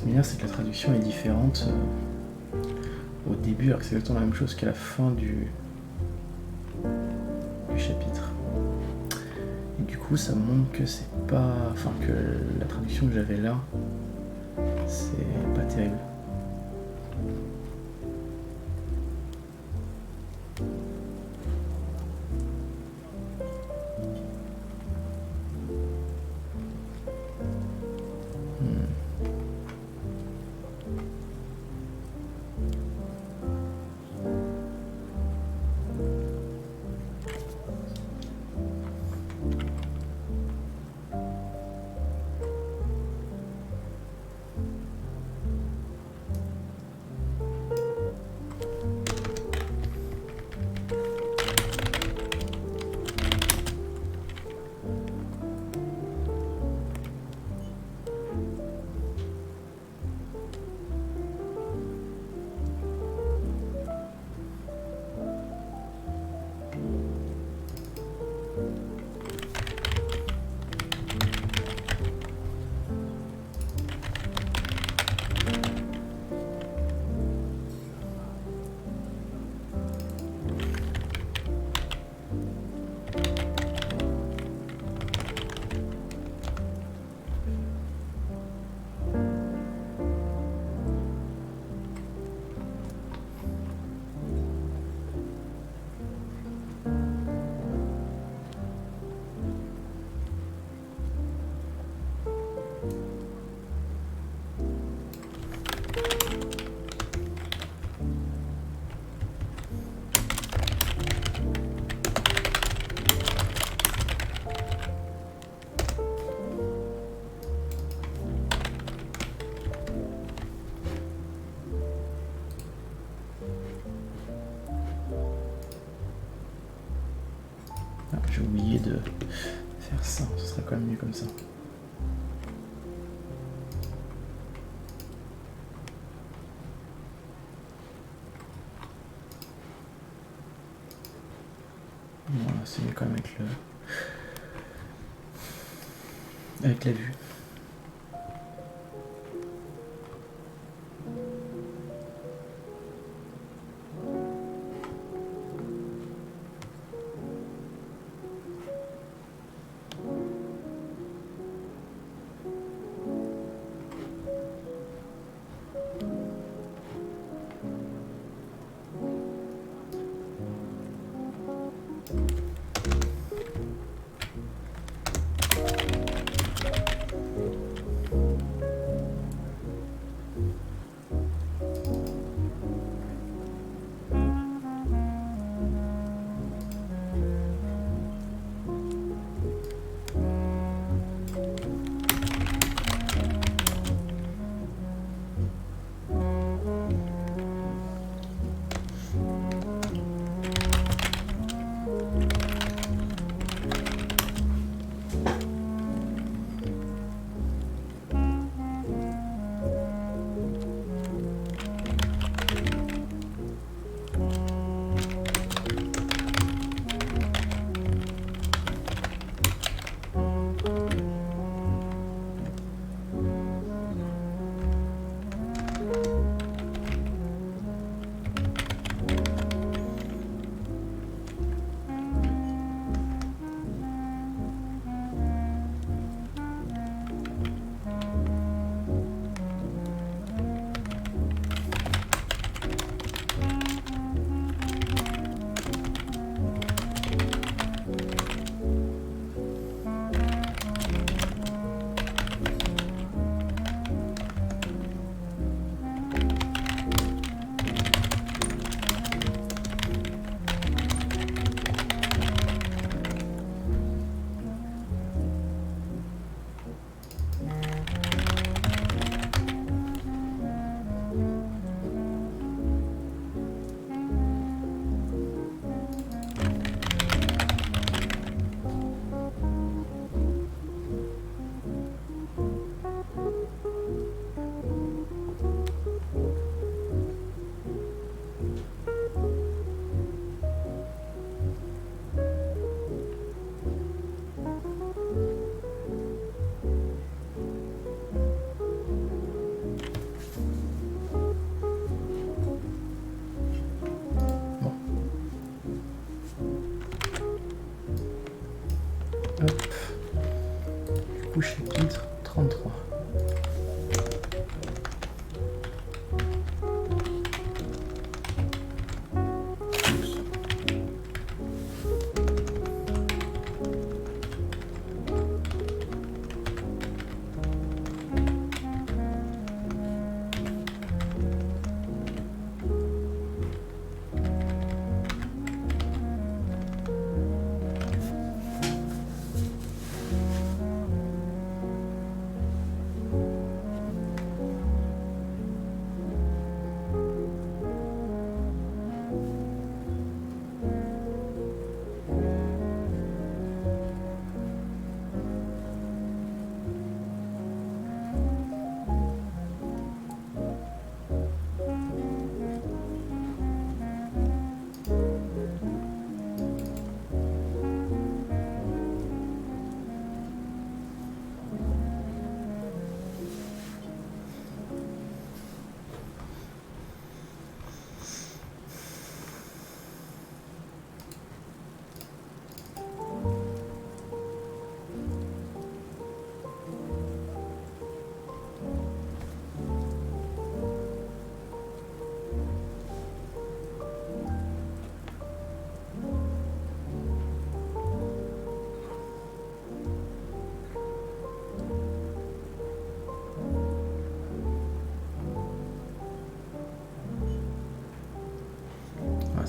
qui m'énerve, c'est que la traduction est différente au début, alors que c'est exactement la même chose qu'à la fin du chapitre. Et du coup, ça montre que c'est pas... Enfin, que la traduction que j'avais là, c'est pas terrible. Ah, j'ai oublié de faire ça, ce serait quand même mieux comme ça. Voilà, c'est mieux quand même avec la vue. Hop. Du coup, chapitre 33.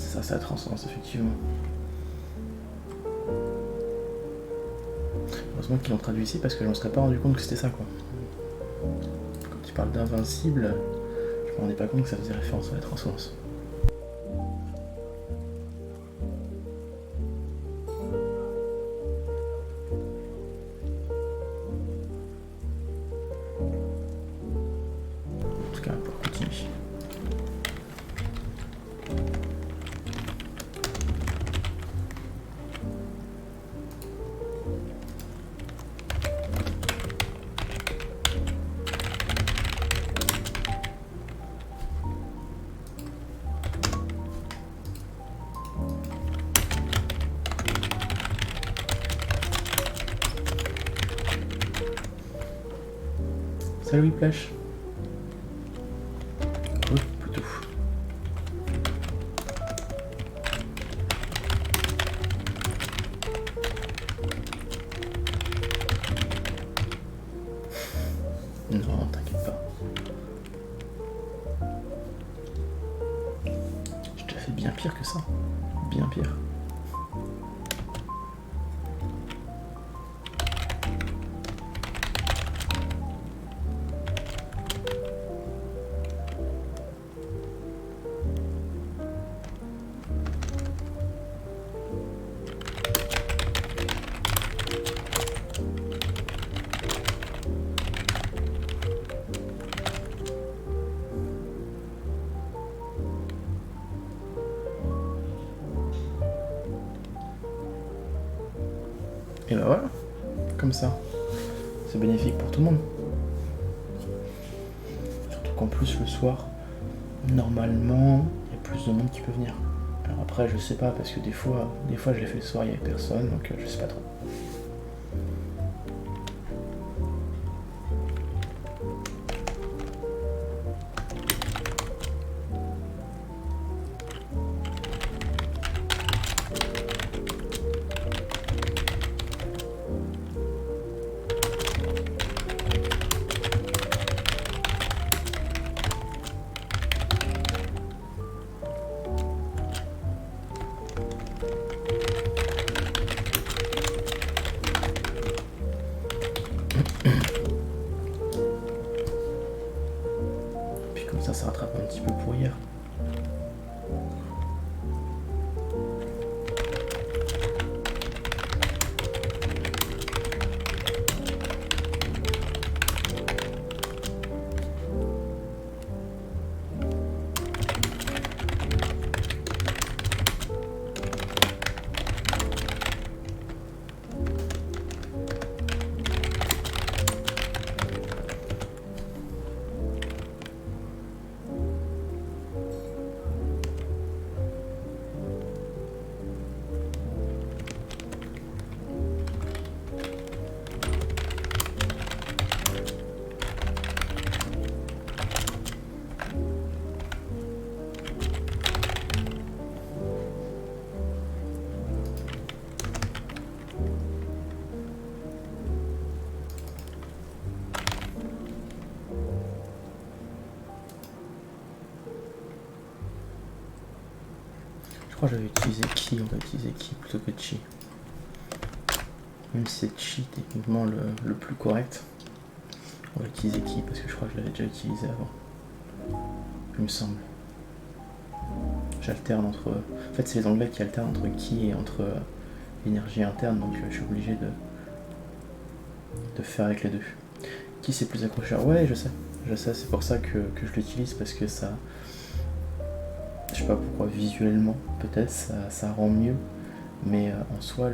C'est ça, c'est la transcendance, effectivement. Heureusement qu'ils l'ont traduit ici parce que je ne me serais pas rendu compte que c'était ça, quoi. Quand tu parles d'invincible, je me rendais pas compte que ça faisait référence à la transcendance. En tout cas, pour continuer. Salut Whiplash. Plutôt. Non, t'inquiète pas. Je te fais bien pire que ça. Bien pire. Et bah voilà, comme ça. C'est bénéfique pour tout le monde. Surtout qu'en plus le soir, normalement, il y a plus de monde qui peut venir. Alors après, je sais pas, parce que des fois je l'ai fait le soir, il y avait personne, donc je sais pas trop. crois que j'avais utilisé Ki, on va utiliser Ki plutôt que Chi. Même si c'est Chi techniquement le plus correct. On va utiliser Ki parce que je crois que je l'avais déjà utilisé avant. Il me semble. J'alterne entre... En fait c'est les anglais qui alternent entre Ki et entre énergie interne, donc je suis obligé de faire avec les deux. Ki c'est plus accrocheur, ouais je sais, c'est pour ça que je l'utilise parce que ça... Je sais pas pourquoi, visuellement peut-être ça rend mieux, mais en soi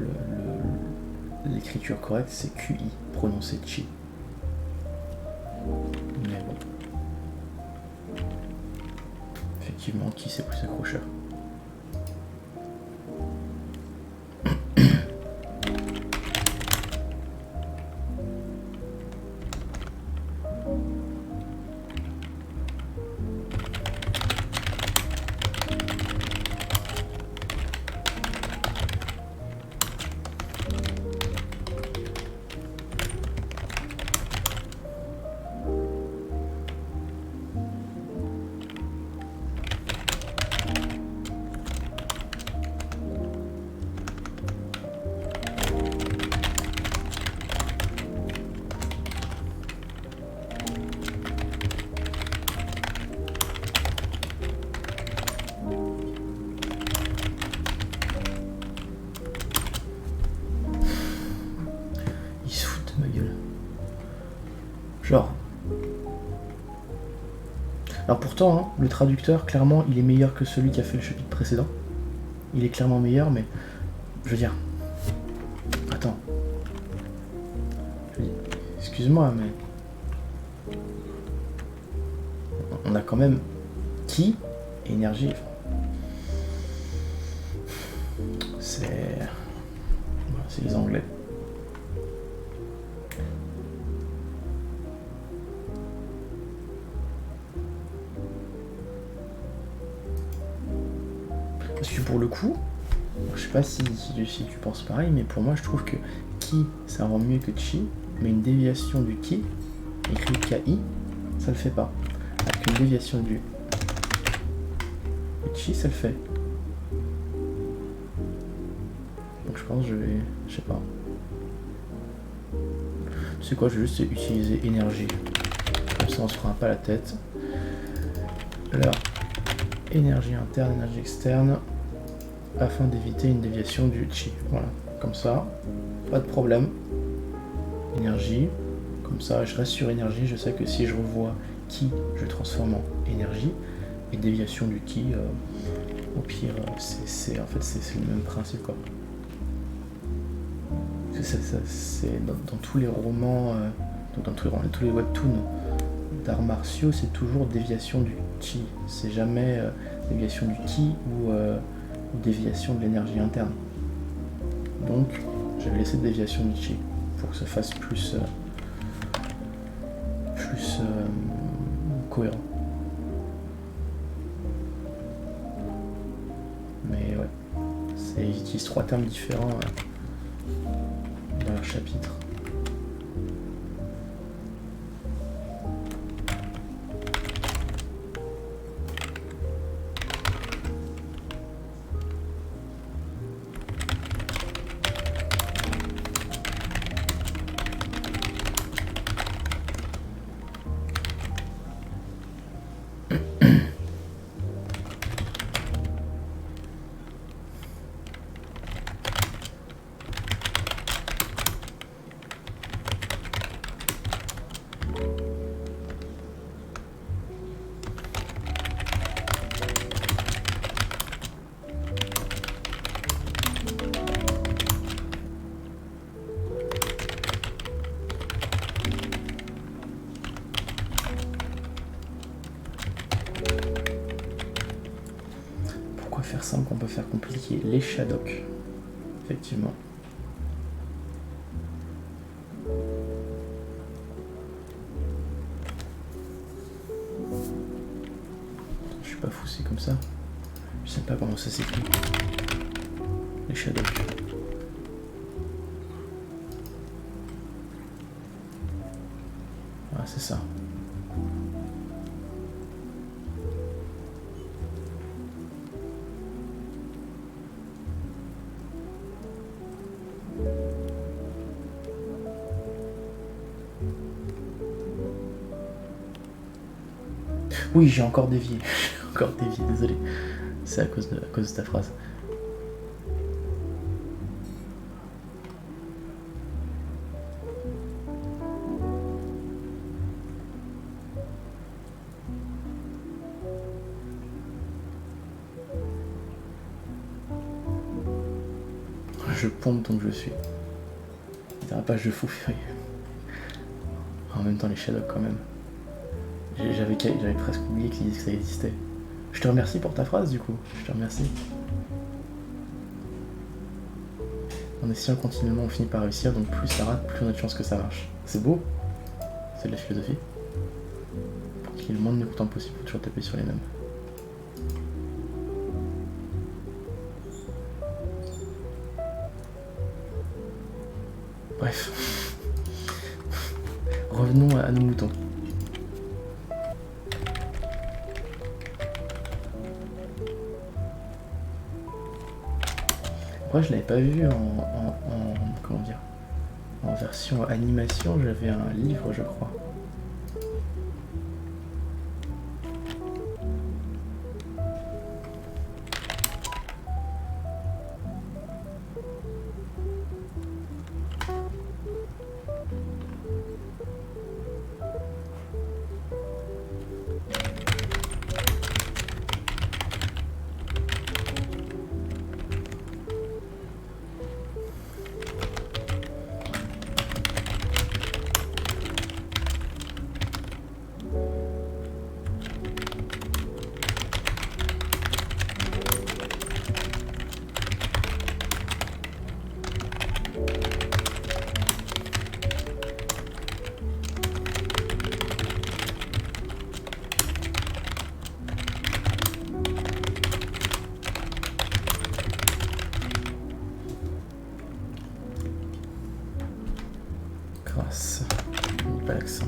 l'écriture correcte c'est QI, prononcé Chi. Mais bon. Effectivement, Ki c'est plus accrocheur. Genre. Alors pourtant, hein, le traducteur, clairement, il est meilleur que celui qui a fait le chapitre précédent. Il est clairement meilleur, mais... Je veux dire... Attends. Excuse-moi, mais... On a quand même... Ki et énergie. C'est... Voilà, c'est les Anglais. Parce que pour le coup, je sais pas si tu penses pareil, mais pour moi je trouve que Ki ça rend mieux que Chi, mais une déviation du Ki, écrit KI, ça le fait pas. Alors qu'une déviation du Chi ça le fait. Donc je pense que je sais pas. Tu sais quoi, je vais juste utiliser énergie. Comme ça on se fera pas la tête. Alors, énergie interne, énergie externe, afin d'éviter une déviation du Chi. Voilà, comme ça, pas de problème. Énergie, comme ça je reste sur énergie, je sais que si je revois Ki, je transforme en énergie, et déviation du Ki, au pire, c'est le même principe quoi. C'est dans tous les romans, dans tous les webtoons d'arts martiaux, c'est toujours déviation du Chi, c'est jamais déviation du Ki ou déviation de l'énergie interne. Donc j'avais laissé déviation du Chi pour que ça fasse plus cohérent. Mais ouais, ils utilisent 3 termes différents dans leur chapitre. Faire simple qu'on peut faire compliqué, les Shadok, effectivement. Je suis pas fou, c'est comme ça. Je sais pas comment ça s'écrit. Les Shadok. Voilà, c'est ça. Oui, j'ai encore dévié. J'ai encore dévié, désolé. C'est à cause de ta phrase. Je pompe donc je suis. Dérapage de fou furieux. En même temps les Shadocks quand même. J'avais presque oublié que ça existait. Je te remercie pour ta phrase du coup. Je te remercie. En essayant continuellement on finit par réussir, donc plus ça rate, plus on a de chance que ça marche. C'est beau. C'est de la philosophie. Pour qu'il y ait le moins de mécontents possible, faut toujours taper sur les mêmes. Bref. Revenons à nos moutons. Moi je l'avais pas vu comment dire, en version animation, j'avais un livre je crois. Grâce. Pas l'accent.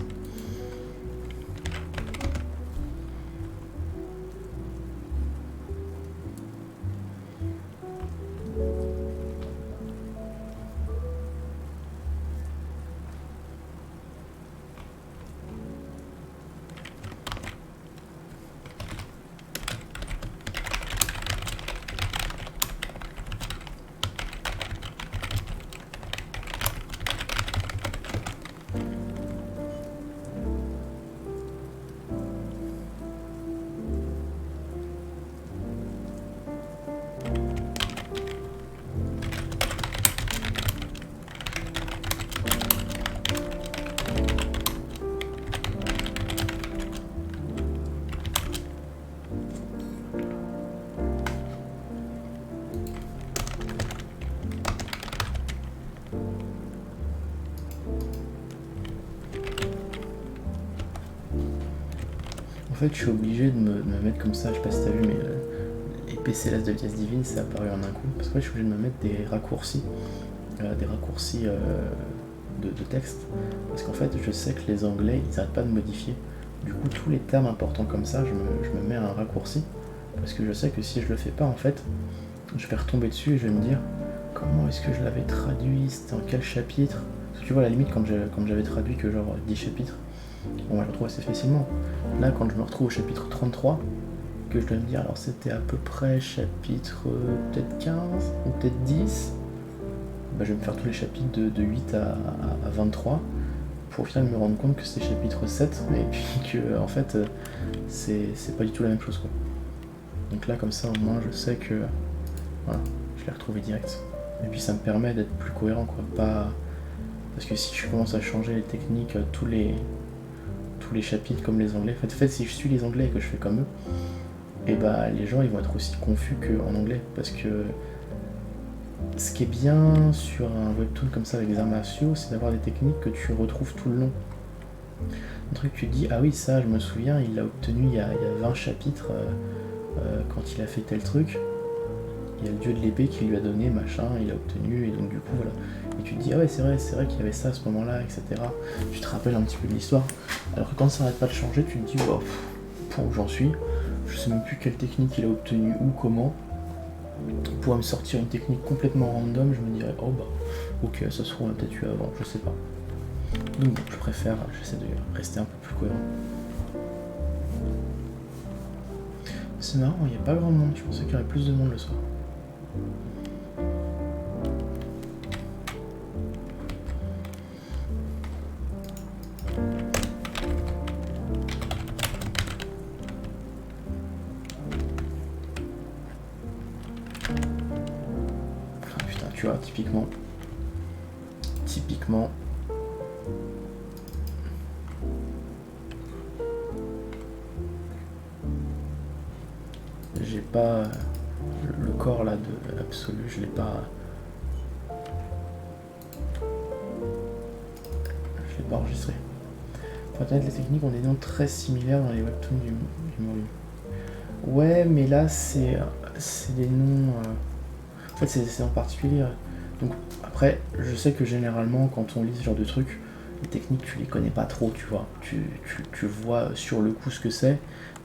En fait, je suis obligé de me mettre comme ça, je sais pas si t'as vu, mais les PCLS de Dièse Divine, c'est apparu en un coup. Parce que je suis obligé de me mettre des raccourcis de texte. Parce qu'en fait, je sais que les anglais, ils n'arrêtent pas de modifier. Du coup, tous les termes importants comme ça, je me mets un raccourci. Parce que je sais que si je le fais pas, en fait, je vais retomber dessus et je vais me dire comment est-ce que je l'avais traduit, c'était en quel chapitre. Parce que tu vois, à la limite, quand j'avais traduit que genre 10 chapitres, on va le retrouver assez facilement. Là, quand je me retrouve au chapitre 33, que je dois me dire, alors c'était à peu près chapitre peut-être 15 ou peut-être 10, bah, je vais me faire tous les chapitres de 8 à 23 pour au final me rendre compte que c'est chapitre 7 et puis que en fait c'est pas du tout la même chose quoi. Donc là comme ça au moins je sais que voilà, je l'ai retrouvé direct. Et puis ça me permet d'être plus cohérent quoi, pas parce que si je commence à changer les techniques tous les chapitres comme les anglais, en fait si je suis les anglais et que je fais comme eux, et bah les gens ils vont être aussi confus qu'en anglais parce que ce qui est bien sur un webtoon comme ça avec des arts martiaux, c'est d'avoir des techniques que tu retrouves tout le long. Un truc que tu te dis, ah oui ça je me souviens, il l'a obtenu il y a 20 chapitres quand il a fait tel truc, il y a le dieu de l'épée qui lui a donné machin, il a obtenu, et donc du coup voilà. Et tu te dis, ah ouais c'est vrai qu'il y avait ça à ce moment-là, etc. Tu te rappelles un petit peu de l'histoire. Alors que quand ça n'arrête pas de changer, tu te dis, oh, point où j'en suis, je sais même plus quelle technique il a obtenu ou comment. Pour me sortir une technique complètement random, je me dirais, oh bah, ok, ça se trouve, on a peut-être eu avant, je sais pas. Donc bon, j'essaie de rester un peu plus cohérent. c'est marrant, il n'y a pas grand monde. Je pensais qu'il y aurait plus de monde le soir. Ah putain, tu vois, typiquement. J'ai pas le corps là de absolu, je l'ai pas enregistré. Pour être honnête, les techniques ont des noms très similaires dans les webtoons du Morue. Ouais, mais là c'est des noms. En fait, c'est en particulier. Donc après, je sais que généralement, quand on lit ce genre de trucs, les techniques, tu les connais pas trop, tu vois. Tu vois sur le coup ce que c'est,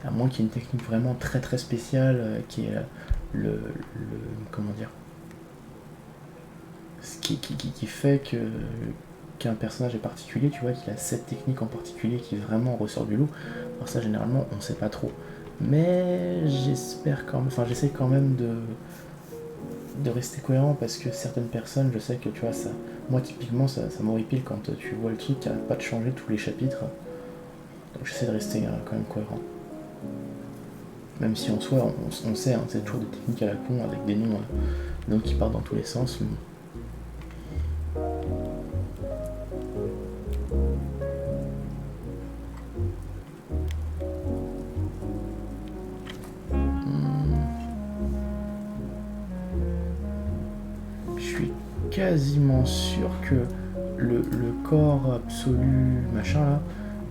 à moins qu'il y ait une technique vraiment très très spéciale qui est comment dire, ce qui fait qu'un personnage est particulier, tu vois, qu'il a cette technique en particulier qui vraiment ressort du lot. Alors ça, généralement, on sait pas trop. Mais j'espère quand même, enfin j'essaie quand même de rester cohérent parce que certaines personnes, je sais que tu vois, ça, moi typiquement ça m'horripile quand tu vois le truc qui n'arrête pas de changer tous les chapitres. Donc j'essaie de rester quand même cohérent. Même si en soi on sait, hein, c'est toujours des techniques à la con avec des noms qui partent dans tous les sens. Mais... Je suis quasiment sûr que le corps absolu machin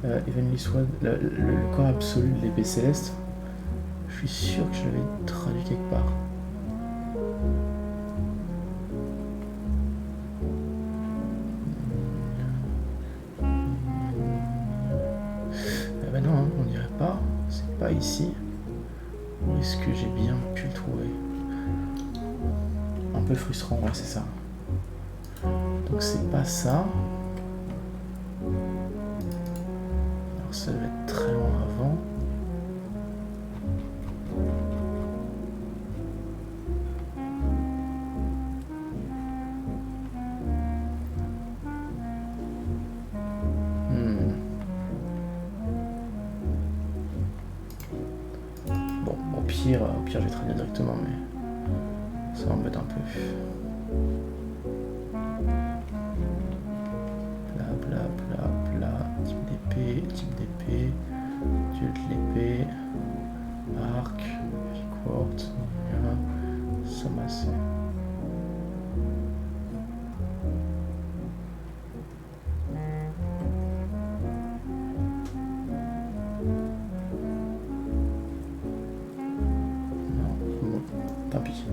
là, Heavenly Sword, le corps absolu de l'épée céleste, je suis sûr que je l'avais traduit quelque part. Ah bah non, hein, on dirait pas, c'est pas ici. Où est-ce que j'ai bien pu le trouver? Un peu frustrant, ouais, c'est ça. Donc c'est pas ça. Alors ça doit être très loin avant. Bon, au pire je vais traduire directement, mais ça m'embête un peu. Type d'épée, dieu de l'épée, arc, quartz, sommacé. Non, bon, tant pis.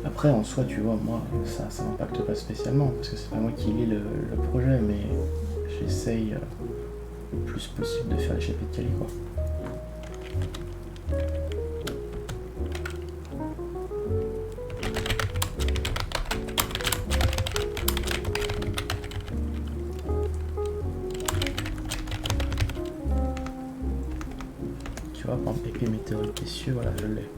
Après, en soi, tu vois, moi, ça m'impacte pas spécialement, parce que c'est pas moi qui lis le projet, mais j'essaye le plus possible de faire l'échappée de Cali, quoi. Tu vois, par exemple, épée météorique des cieux, voilà, je l'ai.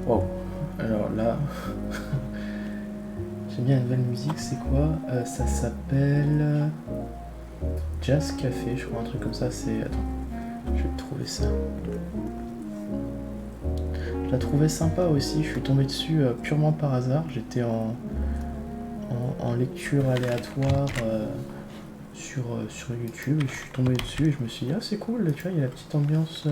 Wow, alors là, j'aime bien la nouvelle musique, c'est quoi? Ça s'appelle Jazz Café, je crois, un truc comme ça, c'est... Attends, je vais trouver ça. Je la trouvais sympa aussi, je suis tombé dessus purement par hasard, j'étais en lecture aléatoire sur YouTube et je suis tombé dessus et je me suis dit ah c'est cool, tu vois, il y a la petite ambiance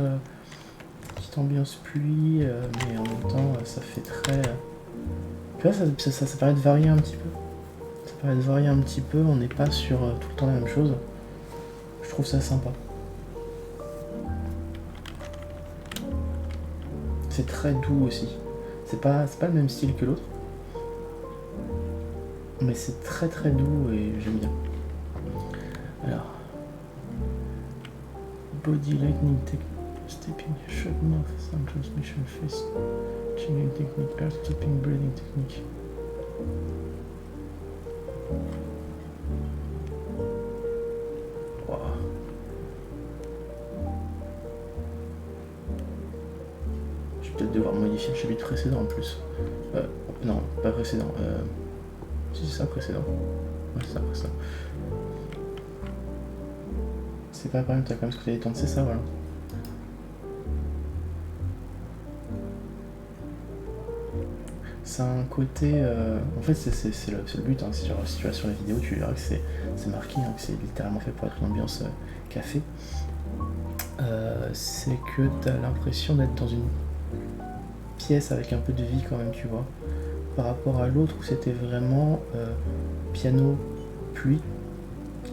pluie, mais en même temps ça fait très... tu vois, ça permet de varier un petit peu. Ça permet de varier un petit peu, on n'est pas sur tout le temps la même chose. Je trouve ça sympa. C'est très doux aussi. C'est pas le même style que l'autre. Mais c'est très très doux et j'aime bien. Alors. Body lightning technique. Stepping, shot mouth, sound transmission, face changing technique, air stopping, breathing technique. Wow. Je vais peut-être devoir modifier le chapitre précédent en plus. Non, pas précédent. Si c'est ça précédent. Ouais, c'est ça précédent. C'est pas quand même, t'as quand même ce que t'as détendre, c'est ça, voilà. C'est un côté... en fait, c'est le but, hein. Si tu vas sur la vidéo, tu verras que c'est marqué, hein, que c'est littéralement fait pour être une ambiance café. C'est que t'as l'impression d'être dans une pièce avec un peu de vie quand même, tu vois. Par rapport à l'autre où c'était vraiment piano, pluie.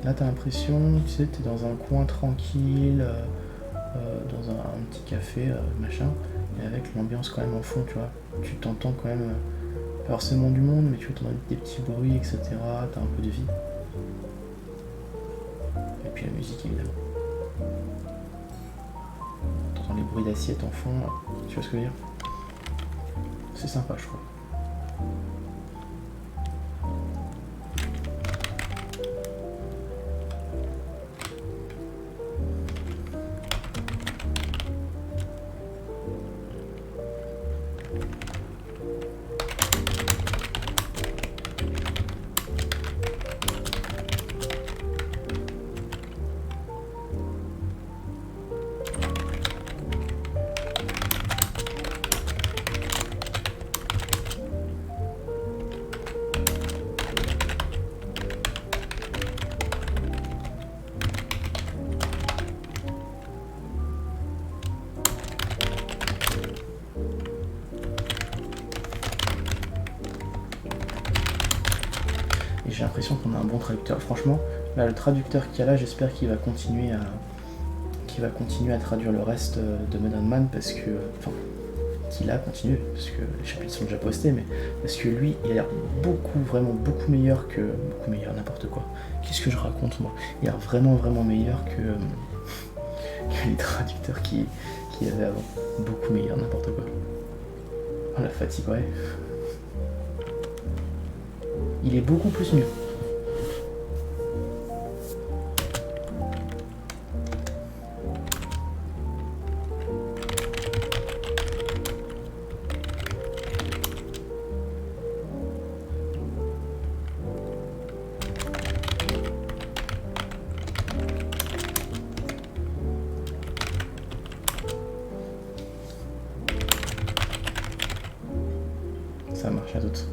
Là, t'as l'impression, tu sais, t'es dans un coin tranquille, dans un petit café, machin, et avec l'ambiance quand même en fond, tu vois. Tu t'entends quand même, pas forcément du monde, mais tu entends des petits bruits, etc. T'as un peu de vie. Et puis la musique, évidemment. T'entends les bruits d'assiette en fond, tu vois ce que je veux dire? C'est sympa, je trouve. J'ai l'impression qu'on a un bon traducteur. Franchement, là, le traducteur qu'il y a là, j'espère qu'il va continuer à traduire le reste de Modern Man parce que... Enfin, qu'il a continué, parce que les chapitres sont déjà postés, mais parce que lui, il a l'air vraiment beaucoup meilleur que... Beaucoup meilleur, n'importe quoi. Qu'est-ce que je raconte, moi? Il a l'air vraiment meilleur que les traducteurs qu'il y avait avant. Beaucoup meilleur, n'importe quoi. Oh, la fatigue, ouais. Il est beaucoup plus mieux. Ça marche à toutes.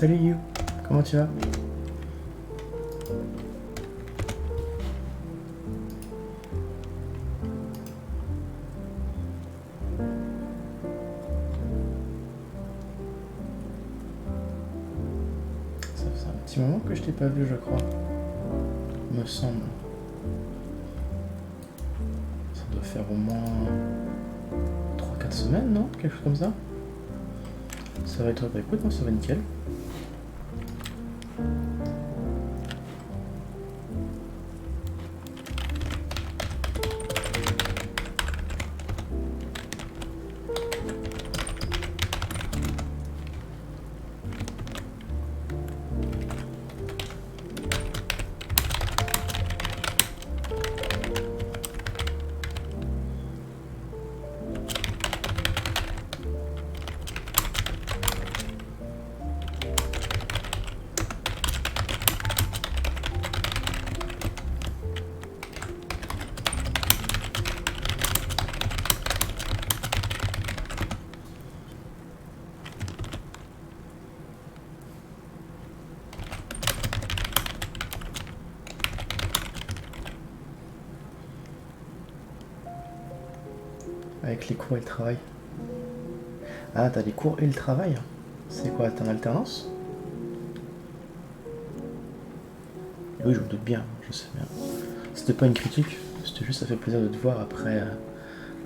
Salut You, comment tu vas? Ça fait un petit moment que je t'ai pas vu, je crois. Me semble. Ça doit faire au moins 3-4 semaines, non? Quelque chose comme ça? Ça va être... Bah écoute, moi ça va nickel. Avec les cours et le travail. Ah, t'as les cours et le travail? C'est quoi, t'es en alternance? Oui, je me doute bien, je sais bien. C'était pas une critique, c'était juste ça fait plaisir de te voir après...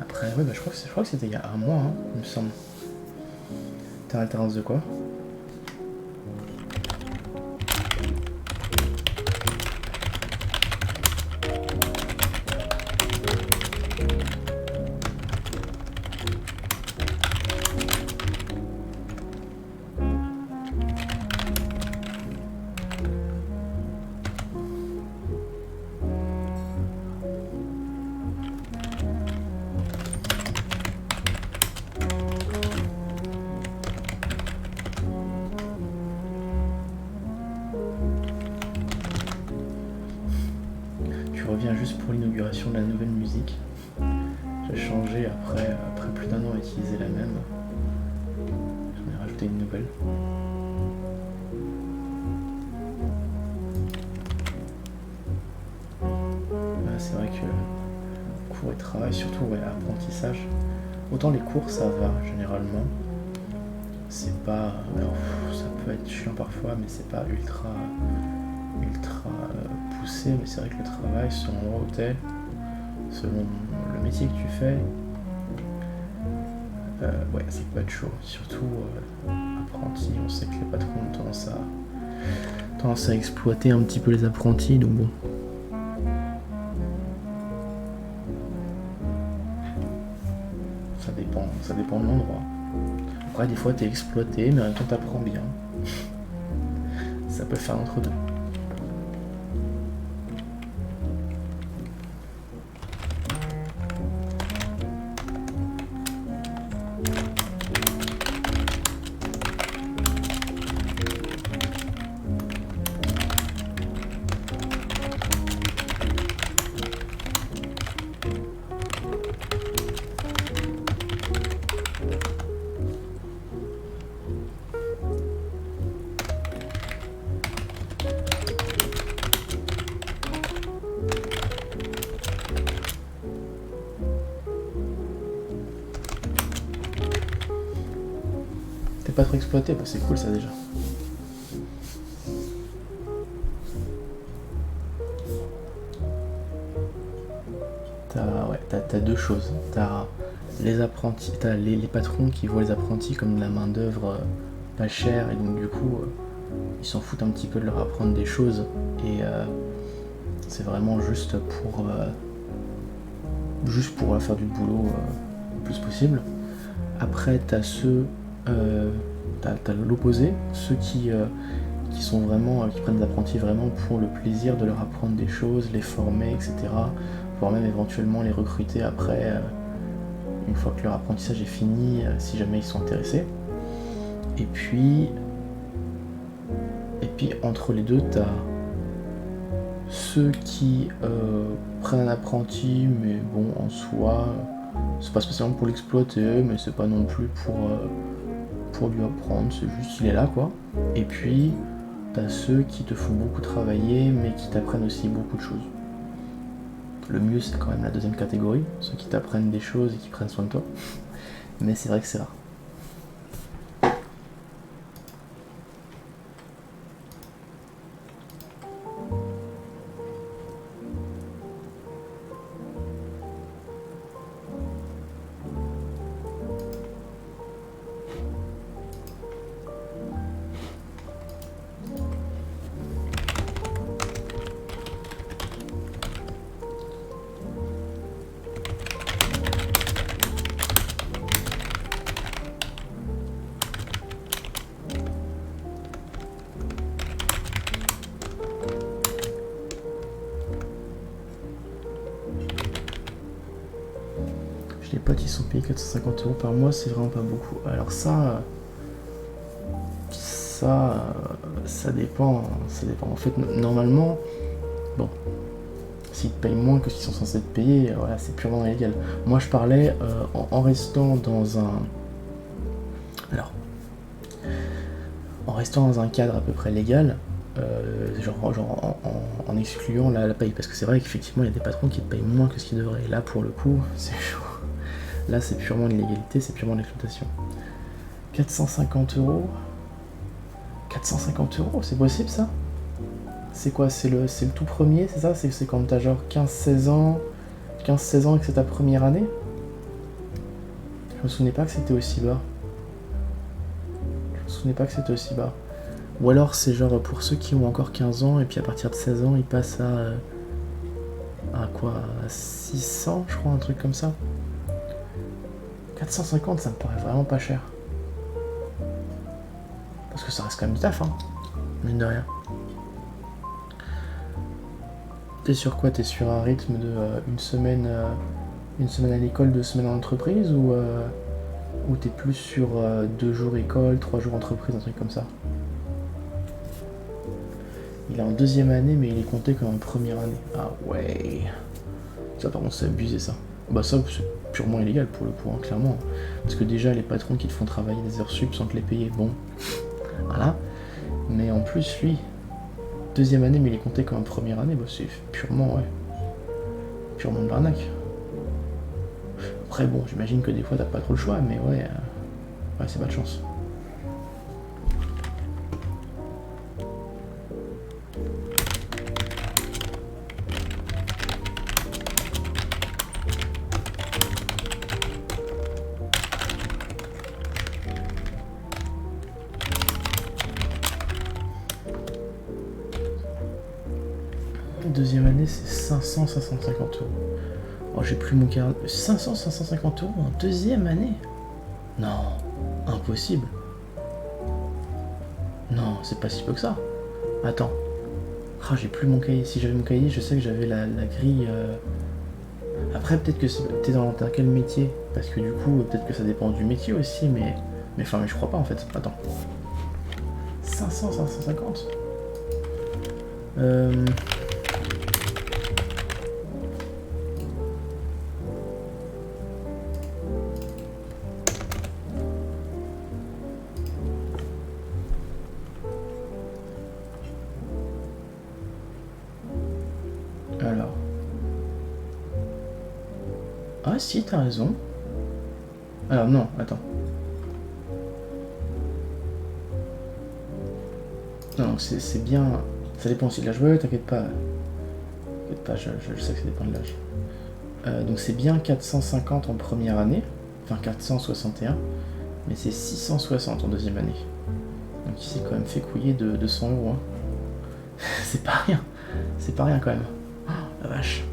Après, ouais, bah je crois que c'était il y a un mois, hein, il me semble. T'es en alternance de quoi? Tu reviens juste pour l'inauguration de la nouvelle musique. J'ai changé après plus d'un an à utiliser la même. J'en ai rajouté une nouvelle. C'est vrai que cours et travail, surtout ouais, apprentissage. Autant les cours ça va généralement. C'est pas. Alors, ça peut être chiant parfois, mais c'est pas ultra poussé. Mais c'est vrai que le travail, selon l'endroit où t'es, selon le métier que tu fais, ouais, ça peut être chaud. Surtout apprenti, on sait que les patrons ont tendance à exploiter un petit peu les apprentis, donc bon. Ça dépend de l'endroit. Après, des fois, t'es exploité, mais en même temps, t'apprends bien. Ça peut faire entre deux. Pas trop exploité, bah c'est cool ça déjà. T'as deux choses. T'as les apprentis, t'as les patrons qui voient les apprentis comme de la main d'œuvre pas chère et donc du coup ils s'en foutent un petit peu de leur apprendre des choses et c'est vraiment juste pour faire du boulot le plus possible. Après t'as ceux t'as l'opposé, ceux qui sont vraiment, qui prennent des apprentis vraiment pour le plaisir de leur apprendre des choses, les former, etc. Voire même éventuellement les recruter après, une fois que leur apprentissage est fini, si jamais ils sont intéressés. Et puis entre les deux, t'as ceux qui prennent un apprenti, mais bon, en soi, c'est pas spécialement pour l'exploiter, mais c'est pas non plus pour lui apprendre, c'est juste il est là quoi. Et puis t'as ceux qui te font beaucoup travailler mais qui t'apprennent aussi beaucoup de choses. Le mieux c'est quand même la deuxième catégorie, ceux qui t'apprennent des choses et qui prennent soin de toi. Mais c'est vrai que c'est rare. Les potes ils sont payés 450 € par mois, c'est vraiment pas beaucoup. Alors ça dépend. Ça dépend. En fait, normalement, bon, s'ils te payent moins que ce qu'ils sont censés te payer, voilà, c'est purement illégal. Moi je parlais en restant dans un. Alors. En restant dans un cadre à peu près légal, genre en excluant la paye. Parce que c'est vrai qu'effectivement il y a des patrons qui te payent moins que ce qu'ils devraient. Et là pour le coup, c'est chaud. Là, c'est purement de l'illégalité, c'est purement de l'exploitation. 450 €. 450 €, c'est possible ça? C'est quoi? C'est le tout premier, c'est ça? C'est quand t'as genre 15-16 ans. 15-16 ans et que c'est ta première année? Je me souvenais pas que c'était aussi bas. Ou alors c'est genre pour ceux qui ont encore 15 ans et puis à partir de 16 ans, ils passent à quoi? À 600, je crois, un truc comme ça. 450, ça me paraît vraiment pas cher. Parce que ça reste quand même du taf, hein. Mine de rien. T'es sur quoi? T'es sur un rythme de une semaine à l'école, 2 semaines en entreprise ou t'es plus sur 2 jours école, 3 jours entreprise, un truc comme ça? Il est en deuxième année, mais il est compté comme en première année. Ah ouais. Ça par contre c'est abusé ça. Bah ça c'est purement illégal pour le coup, hein, clairement. Parce que déjà les patrons qui te font travailler des heures sup sans te les payer, bon. Voilà. Mais en plus lui, deuxième année mais il est compté comme en première année, bah c'est purement de l'arnaque. Après bon, j'imagine que des fois t'as pas trop le choix, mais ouais c'est pas de chance. Deuxième année, c'est 500-550 €. Oh, j'ai plus mon carnet. 500-550 € en deuxième année? Non, impossible. Non, c'est pas si peu que ça. Attends. Ah, j'ai plus mon cahier. Si j'avais mon cahier, je sais que j'avais la grille. Après, peut-être que t'es dans quel métier? Parce que du coup, peut-être que ça dépend du métier aussi, mais je crois pas en fait. Attends. 500-550 Alors. Ah si, t'as raison. Alors non, attends. Non, c'est bien... Ça dépend aussi de l'âge. Ouais, t'inquiète pas. T'inquiète pas, je sais que ça dépend de l'âge. Donc c'est bien 450 en première année. Enfin 461. Mais c'est 660 en deuxième année. Donc il s'est quand même fait couiller de 100 €. Hein. C'est pas rien. C'est pas rien quand même. Oh, la vache.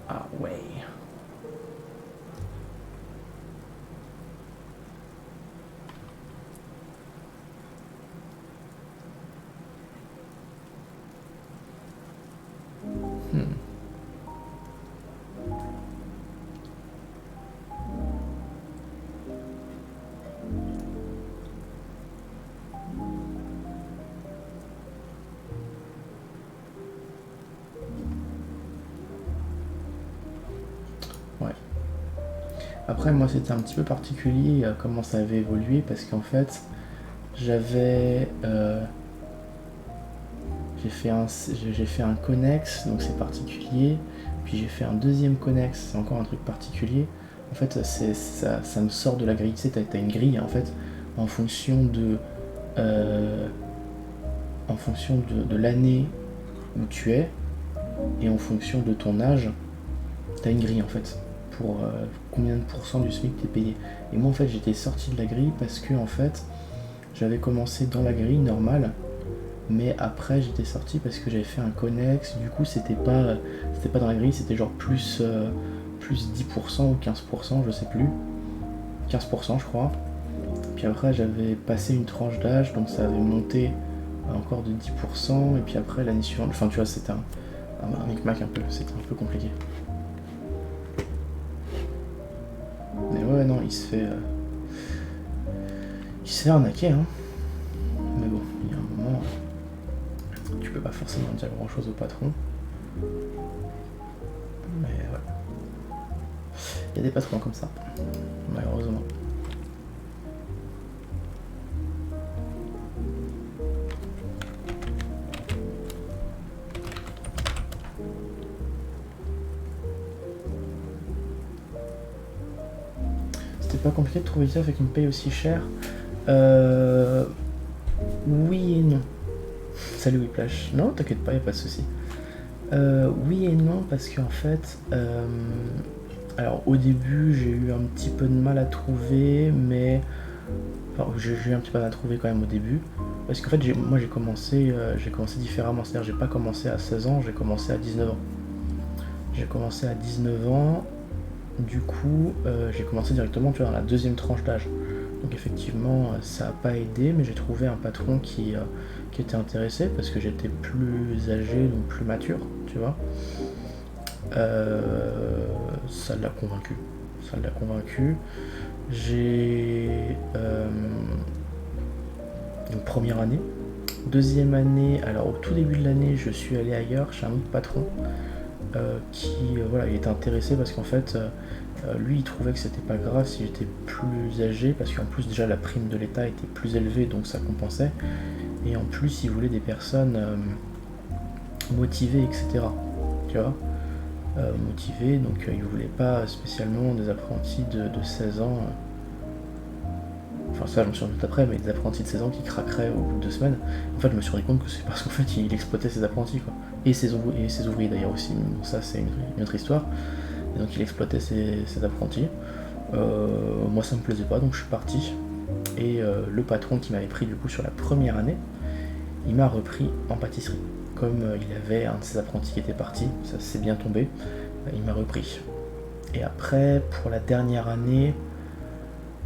Ah ouais. Après, moi, c'était un petit peu particulier comment ça avait évolué, parce qu'en fait, j'avais... j'ai fait un connex, donc c'est particulier. Puis j'ai fait un deuxième connex, c'est encore un truc particulier. En fait, ça me sort de la grille. Tu sais, t'as une grille, en fait, en fonction de... en fonction de l'année où tu es, et en fonction de ton âge, t'as une grille, en fait, pour combien de pourcents du SMIC t'es payé. Et moi, en fait, j'étais sorti de la grille parce que, en fait, j'avais commencé dans la grille normale, mais après j'étais sorti parce que j'avais fait un connex. Du coup, c'était pas dans la grille, c'était genre plus 10% ou 15%, je sais plus, 15% je crois. Puis après, j'avais passé une tranche d'âge, donc ça avait monté encore de 10%. Et puis après, l'année suivante, enfin tu vois, c'était un micmac un peu, c'était un peu compliqué. Mais ouais, non, il se fait arnaquer, hein. Mais bon, il y a un moment, tu peux pas forcément dire grand chose au patron. Mais ouais. Il y a des patrons comme ça, malheureusement. C'était pas compliqué de trouver ça avec une paye aussi chère. Oui et non. Salut Whiplash. Non, t'inquiète pas, y a pas de souci. Oui et non, parce qu'en fait, alors au début j'ai eu un petit peu de mal à trouver, mais enfin j'ai eu un petit peu de mal à trouver quand même au début, parce qu'en fait moi j'ai commencé différemment, c'est-à-dire j'ai pas commencé à 16 ans, j'ai commencé à 19 ans. J'ai commencé à 19 ans, du coup j'ai commencé directement, tu vois, dans la deuxième tranche d'âge. Donc effectivement ça n'a pas aidé, mais j'ai trouvé un patron qui était intéressé parce que j'étais plus âgé, donc plus mature, tu vois. Ça l'a convaincu. J'ai une première année. Deuxième année, alors au tout début de l'année, je suis allé ailleurs chez un autre patron qui voilà, il était intéressé parce qu'en fait, lui, il trouvait que c'était pas grave si j'étais plus âgé parce qu'en plus déjà la prime de l'État était plus élevée, donc ça compensait. Et en plus, il voulait des personnes motivées, etc. Tu vois, motivées, donc il voulait pas spécialement des apprentis de 16 ans. Enfin, ça, je me suis rendu compte après, mais des apprentis de 16 ans qui craqueraient au bout de 2 semaines. En fait, je me suis rendu compte que c'est parce qu'en fait, il exploitait ses apprentis, quoi. Et ses ouvriers d'ailleurs aussi. Donc, ça, c'est une autre histoire. Et donc, il exploitait ses apprentis. Moi, ça me plaisait pas, donc je suis parti. Et le patron qui m'avait pris du coup sur la première année, il m'a repris en pâtisserie. Comme il avait un de ses apprentis qui était parti, ça s'est bien tombé, il m'a repris. Et après, pour la dernière année,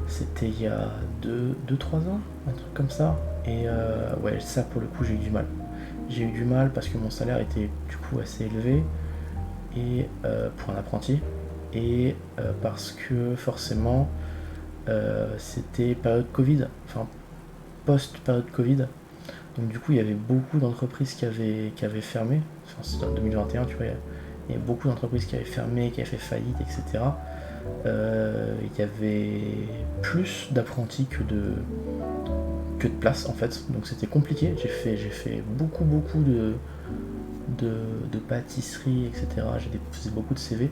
c'était il y a 2-3 ans, un truc comme ça. Et ouais, ça pour le coup, j'ai eu du mal. J'ai eu du mal parce que mon salaire était du coup assez élevé et pour un apprenti. Et parce que forcément, c'était période Covid, enfin post-période Covid. Donc du coup, il y avait beaucoup d'entreprises qui avaient fermé. Enfin, c'était en 2021, tu vois, il y avait beaucoup d'entreprises qui avaient fermé, qui avaient fait faillite, etc. Il y avait plus d'apprentis que de places en fait. Donc c'était compliqué. J'ai fait beaucoup de pâtisseries, etc. J'ai déposé beaucoup de CV.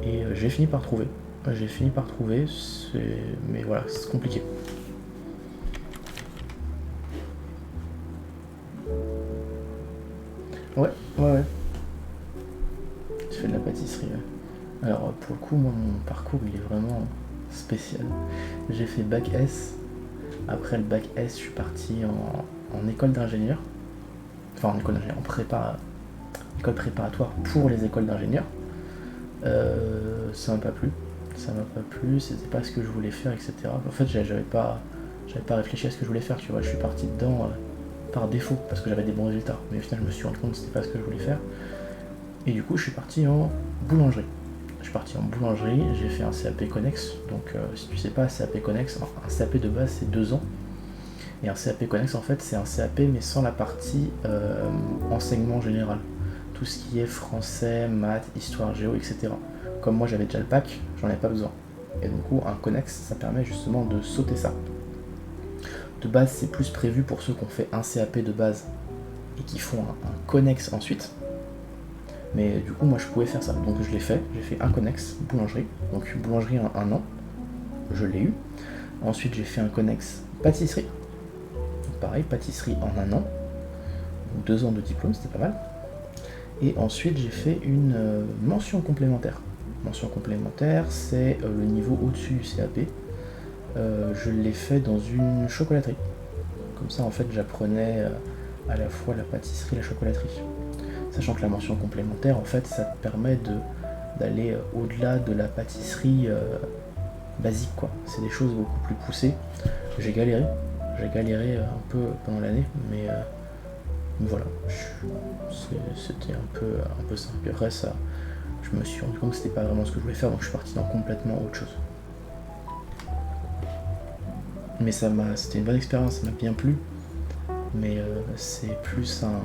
Et j'ai fini par trouver. Mais voilà, c'est compliqué. Ouais. Je fais de la pâtisserie, ouais. Alors pour le coup, moi, mon parcours, il est vraiment spécial. J'ai fait bac S. Après le bac S, je suis parti en école d'ingénieur. Enfin, en école d'ingénieur, école préparatoire pour les écoles d'ingénieurs. Ça m'a pas plu, c'était pas ce que je voulais faire, etc. En fait, j'avais pas réfléchi à ce que je voulais faire, tu vois. Je suis parti dedans par défaut parce que j'avais des bons résultats. Mais au final, je me suis rendu compte que c'était pas ce que je voulais faire. Et du coup, je suis parti en boulangerie. J'ai fait un CAP Connex. Donc, si tu sais pas, CAP Connex, un CAP de base, c'est 2 ans. Et un CAP Connex, en fait, c'est un CAP mais sans la partie enseignement général. Tout ce qui est français, maths, histoire, géo, etc. Comme moi j'avais déjà le bac, j'en avais pas besoin. Et du coup, un connex, ça permet justement de sauter ça. De base, c'est plus prévu pour ceux qui ont fait un CAP de base et qui font un connex ensuite. Mais du coup, moi, je pouvais faire ça. Donc, je l'ai fait. J'ai fait un connex boulangerie. Donc, boulangerie en 1 an. Je l'ai eu. Ensuite, j'ai fait un connex pâtisserie. Donc, pareil, pâtisserie en 1 an. Donc, 2 ans de diplôme, c'était pas mal. Et ensuite, j'ai fait une mention complémentaire. Mention complémentaire, c'est le niveau au-dessus du CAP. Je l'ai fait dans une chocolaterie. Comme ça, en fait, j'apprenais à la fois la pâtisserie et la chocolaterie. Sachant que la mention complémentaire, en fait, ça te permet d'aller au-delà de la pâtisserie basique, quoi. C'est des choses beaucoup plus poussées. J'ai galéré un peu pendant l'année, mais voilà, c'était un peu ça. Puis après, ça, je me suis rendu compte que c'était pas vraiment ce que je voulais faire, donc je suis parti dans complètement autre chose. Mais c'était une bonne expérience, ça m'a bien plu, mais c'est plus un...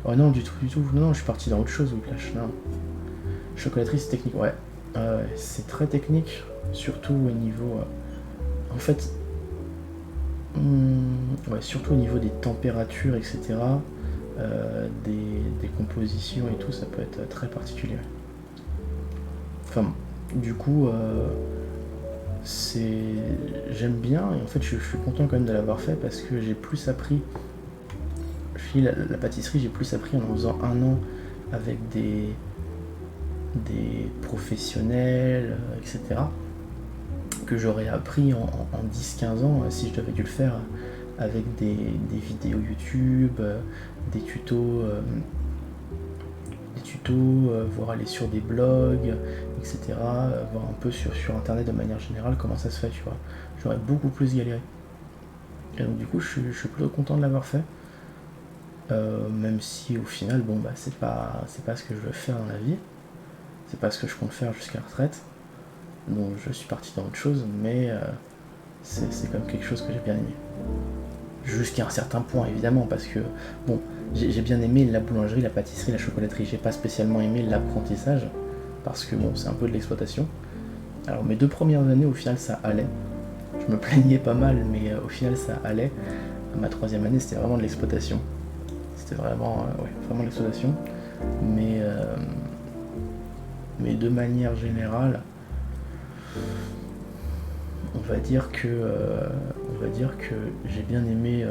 Oh non, du tout, non, je suis parti dans autre chose, Whiplash, non. Chocolaterie, c'est technique, ouais. C'est très technique, surtout au niveau... en fait... ouais, surtout au niveau des températures, etc. Des compositions et tout, ça peut être très particulier. Enfin, du coup, j'aime bien, et en fait, je suis content quand même de l'avoir fait parce que j'ai plus appris... La pâtisserie, j'ai plus appris en faisant 1 an avec des professionnels, etc. que j'aurais appris en 10-15 ans si je devais dû le faire avec des vidéos YouTube, des tutos, voire aller sur des blogs, etc. Voir un peu sur internet de manière générale comment ça se fait, tu vois. J'aurais beaucoup plus galéré. Et donc du coup, je suis plutôt content de l'avoir fait. Même si au final, bon bah c'est pas ce que je veux faire dans la vie, c'est pas ce que je compte faire jusqu'à la retraite, donc je suis parti dans autre chose, mais c'est quand même quelque chose que j'ai bien aimé. Jusqu'à un certain point évidemment, parce que bon, j'ai bien aimé la boulangerie, la pâtisserie, la chocolaterie, j'ai pas spécialement aimé l'apprentissage, parce que bon, c'est un peu de l'exploitation. Alors mes 2 premières années, au final ça allait, je me plaignais pas mal, mais au final ça allait. Ma 3e année, c'était vraiment de l'exploitation. C'était vraiment l'exploitation, mais de manière générale, on va dire que j'ai bien aimé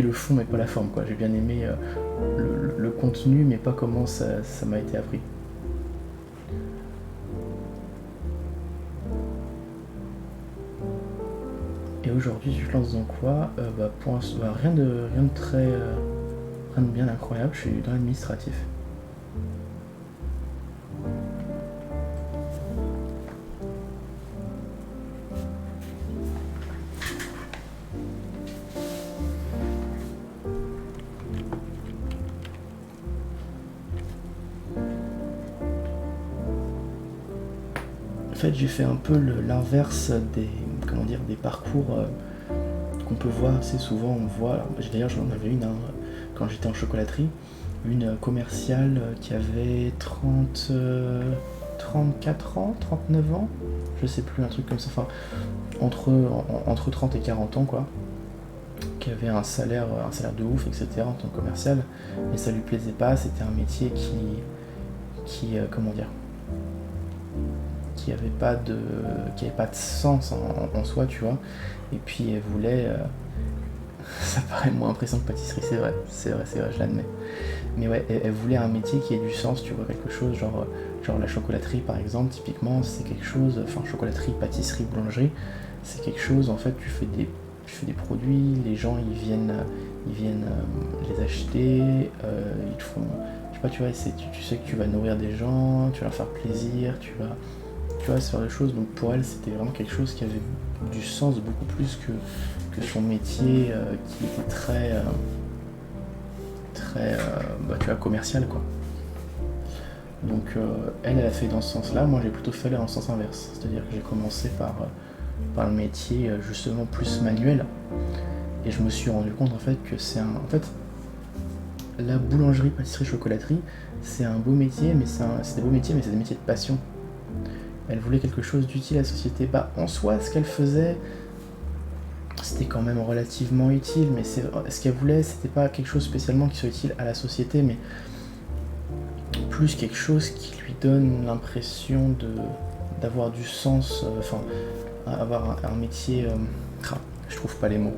le fond mais pas la forme, quoi. J'ai bien aimé le contenu mais pas comment ça m'a été appris. Et aujourd'hui, je lance dans quoi? Pour l'instant, rien de bien incroyable, je suis dans l'administratif. En fait, j'ai fait un peu l'inverse des parcours qu'on peut voir assez souvent. On voit, d'ailleurs j'en avais une quand j'étais en chocolaterie, une commerciale qui avait 34 ans, 39 ans, je sais plus, un truc comme ça, enfin entre 30 et 40 ans, quoi, qui avait un salaire de ouf, etc. en tant que commercial, mais ça lui plaisait pas, c'était un métier qui avait pas de sens en soi, tu vois, et puis elle voulait ça paraît moins impressionnant que pâtisserie, c'est vrai, je l'admets, mais ouais, elle voulait un métier qui ait du sens, tu vois, quelque chose genre la chocolaterie par exemple, typiquement c'est quelque chose, enfin chocolaterie, pâtisserie, boulangerie, c'est quelque chose, en fait tu fais des produits, les gens ils viennent les acheter, ils te font, je sais pas, tu vois, tu sais que tu vas nourrir des gens, tu vas leur faire plaisir, tu vois, ce genre de choses. Donc pour elle, c'était vraiment quelque chose qui avait du sens beaucoup plus que son métier qui était très tu vois, commercial, quoi. Donc elle a fait dans ce sens-là, moi j'ai plutôt fait dans le sens inverse, c'est-à-dire que j'ai commencé par le métier justement plus manuel, et je me suis rendu compte en fait que la boulangerie, pâtisserie, chocolaterie, c'est un beau métier, mais c'est des beaux métiers, mais c'est des métiers de passion. Elle voulait quelque chose d'utile à la société. Bah, en soi, ce qu'elle faisait, c'était quand même relativement utile, mais ce qu'elle voulait, c'était pas quelque chose spécialement qui soit utile à la société, mais plus quelque chose qui lui donne l'impression d'avoir du sens, avoir un métier... je trouve pas les mots.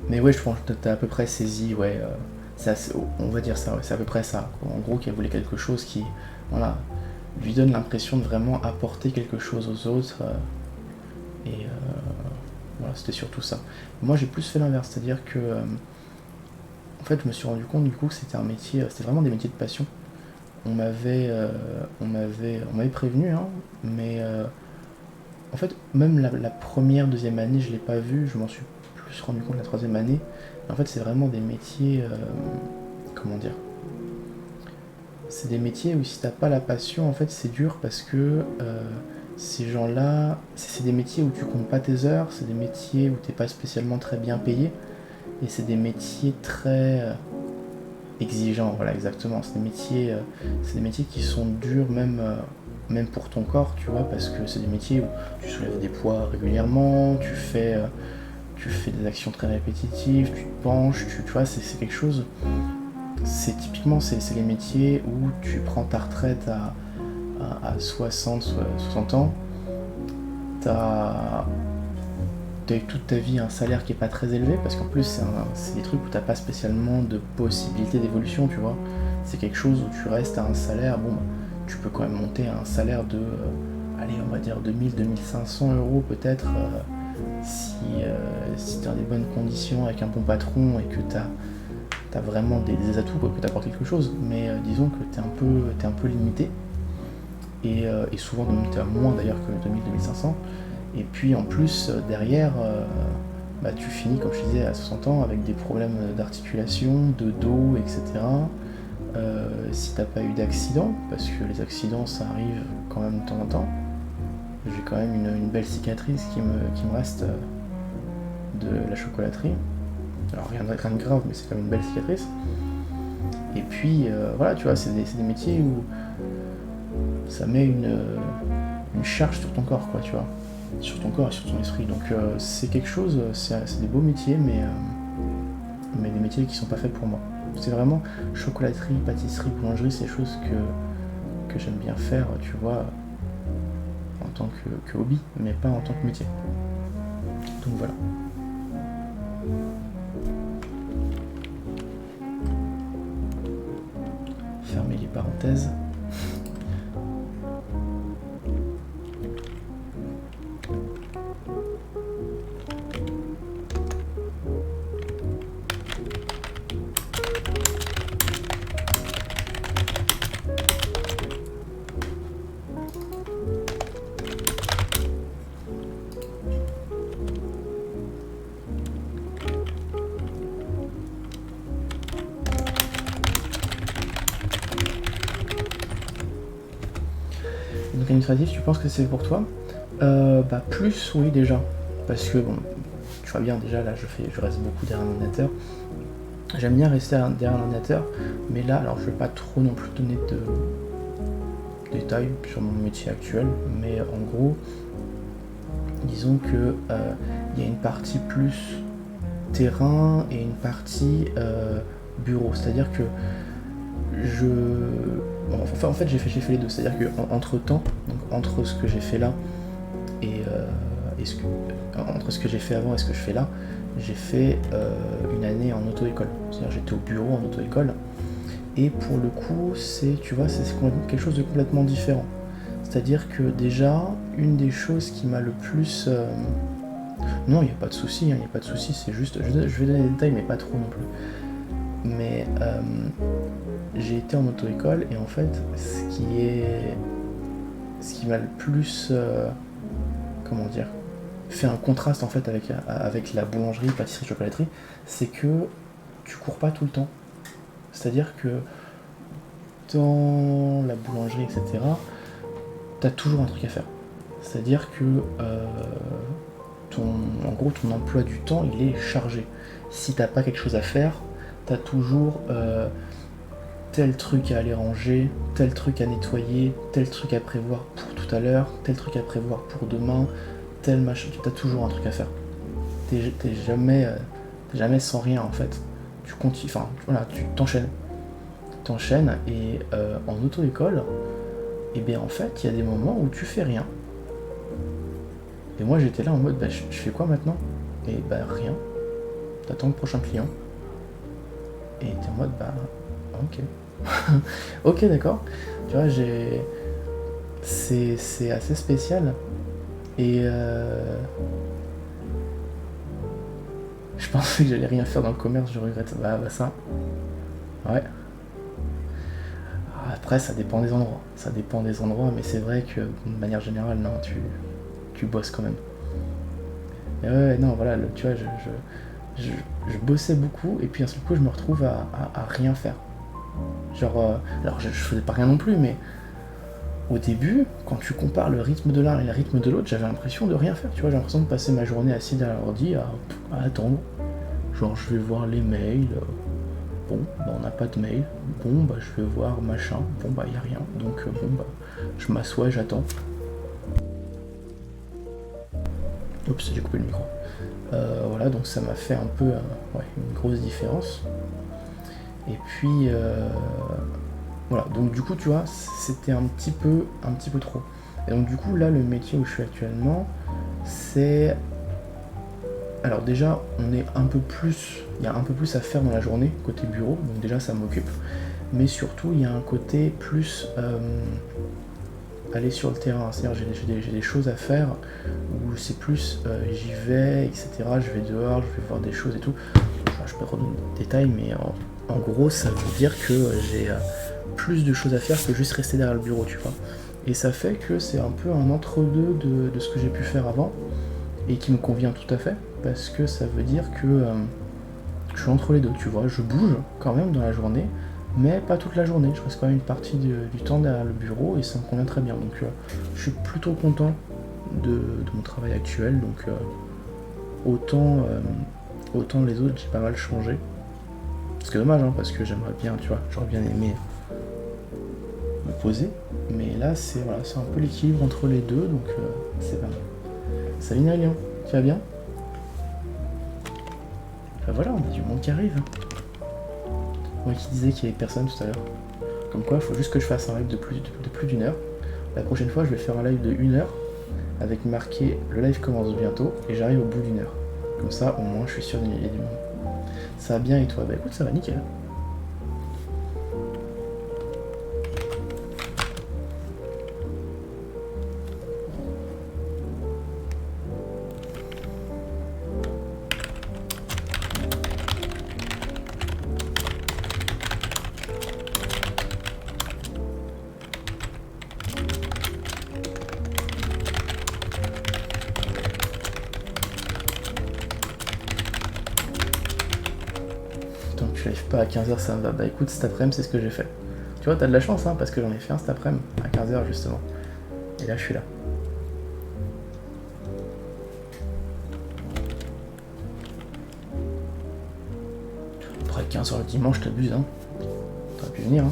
Mais ouais, je pense que t'as à peu près saisi, ouais, on va dire ça, ouais, c'est à peu près ça. En gros, qu'elle voulait quelque chose qui, voilà, lui donne l'impression de vraiment apporter quelque chose aux autres, voilà, c'était surtout ça. Moi, j'ai plus fait l'inverse, c'est-à-dire que, en fait, je me suis rendu compte du coup que c'était un métier, c'était vraiment des métiers de passion. On m'avait prévenu, hein, mais en fait, même la première, deuxième année, je l'ai pas vu, je m'en suis plus rendu compte la troisième année. En fait, c'est vraiment des métiers, comment dire, c'est des métiers où si t'as pas la passion, en fait, c'est dur parce que ces gens-là, c'est des métiers où tu comptes pas tes heures, c'est des métiers où t'es pas spécialement très bien payé, et c'est des métiers très exigeants, voilà, exactement. C'est des métiers qui sont durs même pour ton corps, tu vois, parce que c'est des métiers où tu soulèves des poids régulièrement, tu fais des actions très répétitives, tu te penches, tu vois, c'est quelque chose. C'est typiquement, c'est les métiers où tu prends ta retraite à 60 ans, t'as eu toute ta vie un salaire qui est pas très élevé, parce qu'en plus c'est des trucs où t'as pas spécialement de possibilité d'évolution, tu vois. C'est quelque chose où tu restes à un salaire, bon, tu peux quand même monter à un salaire de, allez, on va dire 2000-2500 euros peut-être, si t'es dans des bonnes conditions, avec un bon patron, et que t'as vraiment des atouts, quoi, que t'apportes quelque chose, mais disons que t'es un peu limité, et souvent t'es à moins d'ailleurs que 2000-2500, et puis en plus derrière, bah, tu finis, comme je disais, à 60 ans avec des problèmes d'articulation, de dos, etc. Si t'as pas eu d'accident, parce que les accidents ça arrive quand même de temps en temps, j'ai quand même une belle cicatrice qui me reste de la chocolaterie. Alors rien de grave, mais c'est quand même une belle cicatrice. Et puis voilà, tu vois, c'est des métiers où ça met une charge sur ton corps, quoi, tu vois. Sur ton corps et sur ton esprit. Donc c'est quelque chose, c'est des beaux métiers, mais des métiers qui sont pas faits pour moi. C'est vraiment chocolaterie, pâtisserie, boulangerie, c'est des choses que j'aime bien faire, tu vois, en tant que hobby, mais pas en tant que métier. Donc voilà. Fermer les parenthèses. Donc administratif, tu penses que c'est pour toi? Bah plus oui déjà, parce que bon, tu vois bien déjà là je reste beaucoup derrière un ordinateur. J'aime bien rester derrière un ordinateur, mais là alors je vais pas trop non plus donner de détails sur mon métier actuel, mais en gros, disons que y a une partie plus terrain et une partie bureau, c'est-à-dire que en fait j'ai fait les deux, c'est-à-dire que entre temps, donc entre ce que j'ai fait là et entre ce que j'ai fait avant et ce que je fais là, j'ai fait une année en auto-école, c'est-à-dire j'étais au bureau en auto-école, et pour le coup c'est quelque chose de complètement différent. C'est-à-dire que déjà, une des choses qui m'a le plus... Non, il n'y a pas de souci, c'est juste... Je vais donner des détails, mais pas trop non plus. Mais j'ai été en auto-école, et en fait, ce qui m'a le plus... comment dire, fait un contraste en fait avec la boulangerie, pâtisserie, chocolaterie, c'est que tu cours pas tout le temps. C'est-à-dire que dans la boulangerie, etc., t'as toujours un truc à faire. C'est-à-dire que en gros ton emploi du temps il est chargé. Si t'as pas quelque chose à faire, t'as toujours tel truc à aller ranger, tel truc à nettoyer, tel truc à prévoir pour tout à l'heure, tel truc à prévoir pour demain, tel machin, t'as toujours un truc à faire. T'es jamais sans rien en fait. Tu continues, enfin voilà, tu t'enchaînes et en auto-école, et bien en fait, il y a des moments où tu fais rien. Et moi j'étais là en mode, bah, je fais quoi maintenant? Et bah rien. T'attends le prochain client. Et t'es en mode, bah ok. Ok, d'accord. Tu vois, c'est assez spécial. Et je pensais que j'allais rien faire dans le commerce, je regrette. Bah ça. Ouais. Après, ça dépend des endroits. Ça dépend des endroits, mais c'est vrai que de manière générale, non, tu bosses quand même. Et ouais, non, voilà, tu vois, je bossais beaucoup, et puis un seul coup, je me retrouve à rien faire. Genre, alors je faisais pas rien non plus, mais au début, quand tu compares le rythme de l'un et le rythme de l'autre, j'avais l'impression de rien faire, tu vois, j'ai l'impression de passer ma journée assis derrière l'ordi à attendre. Genre, je vais voir les mails, bon, bah on n'a pas de mail, bon, bah je vais voir machin, bon, bah y a rien, donc bon, bah je m'assois et j'attends. Oups, j'ai coupé le micro. Voilà, donc ça m'a fait un peu ouais, une grosse différence. Et puis, voilà, donc du coup, tu vois, c'était un petit peu trop. Et donc du coup, là, le métier où je suis actuellement, c'est... Alors déjà, on est un peu plus... Il y a un peu plus à faire dans la journée, côté bureau, donc déjà, ça m'occupe. Mais surtout, il y a un côté plus... aller sur le terrain, c'est-à-dire j'ai des choses à faire, où c'est plus j'y vais, etc. Je vais dehors, je vais voir des choses et tout. Enfin, je peux redonner des détails, mais en gros, ça veut dire que j'ai plus de choses à faire que juste rester derrière le bureau, tu vois. Et ça fait que c'est un peu un entre-deux de ce que j'ai pu faire avant, et qui me convient tout à fait, parce que ça veut dire que je suis entre les deux, tu vois. Je bouge quand même dans la journée, mais pas toute la journée. Je reste quand même une partie du temps derrière le bureau, et ça me convient très bien. Donc je suis plutôt content de mon travail actuel, donc autant les autres, j'ai pas mal changé. C'est dommage, hein, parce que j'aimerais bien, tu vois, j'aurais bien aimé me poser, mais là c'est voilà, c'est un peu l'équilibre entre les deux, donc c'est pas mal. Salut Nérion, tu vas bien? Ben voilà, on a du monde qui arrive. Moi qui disais qu'il y avait personne tout à l'heure. Comme quoi, il faut juste que je fasse un live de plus d'une heure. La prochaine fois, je vais faire un live de 1 heure avec marqué le live commence bientôt et j'arrive au bout d'1 heure. Comme ça, au moins, je suis sûr qu'il y a du monde. Ça va bien et toi? Bah écoute, ça va nickel. Tant que je live pas à 15h, ça me va. Bah écoute, cet après-midi, c'est ce que j'ai fait. Tu vois, t'as de la chance, hein, parce que j'en ai fait un cet après-midi, à 15h justement. Et là, je suis là. Après 15h le dimanche, t'abuses, hein. T'aurais pu venir, hein.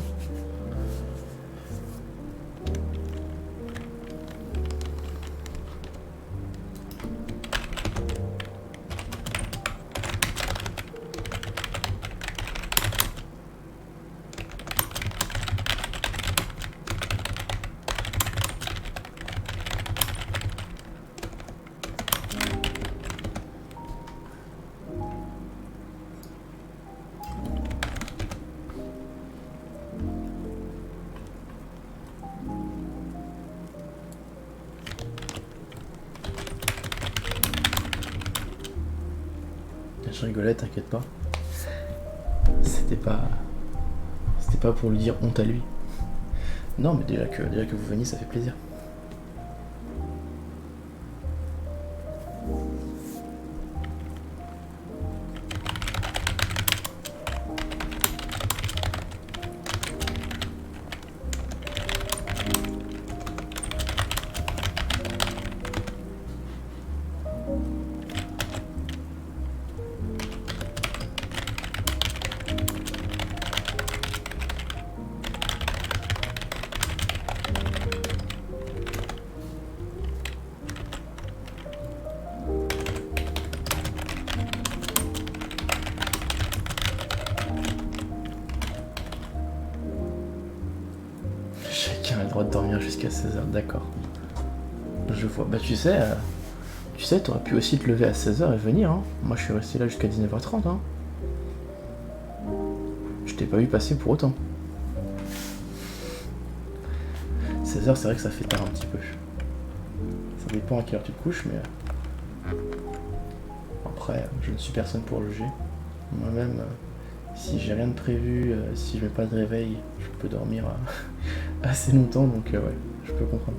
Je rigolais, t'inquiète pas. C'était pas pour lui dire honte à lui. Non, mais déjà que vous veniez, ça fait plaisir. droit de dormir jusqu'à 16h, d'accord. Je vois. Bah tu sais, t'aurais pu aussi te lever à 16h et venir, hein. Moi je suis resté là jusqu'à 19h30, hein. Je t'ai pas vu passer pour autant. 16h, c'est vrai que ça fait tard un petit peu. Ça dépend à quelle heure tu te couches, mais... Après, je ne suis personne pour juger. Moi-même, si j'ai rien de prévu, si je mets pas de réveil, je peux dormir assez longtemps, donc ouais, je peux comprendre.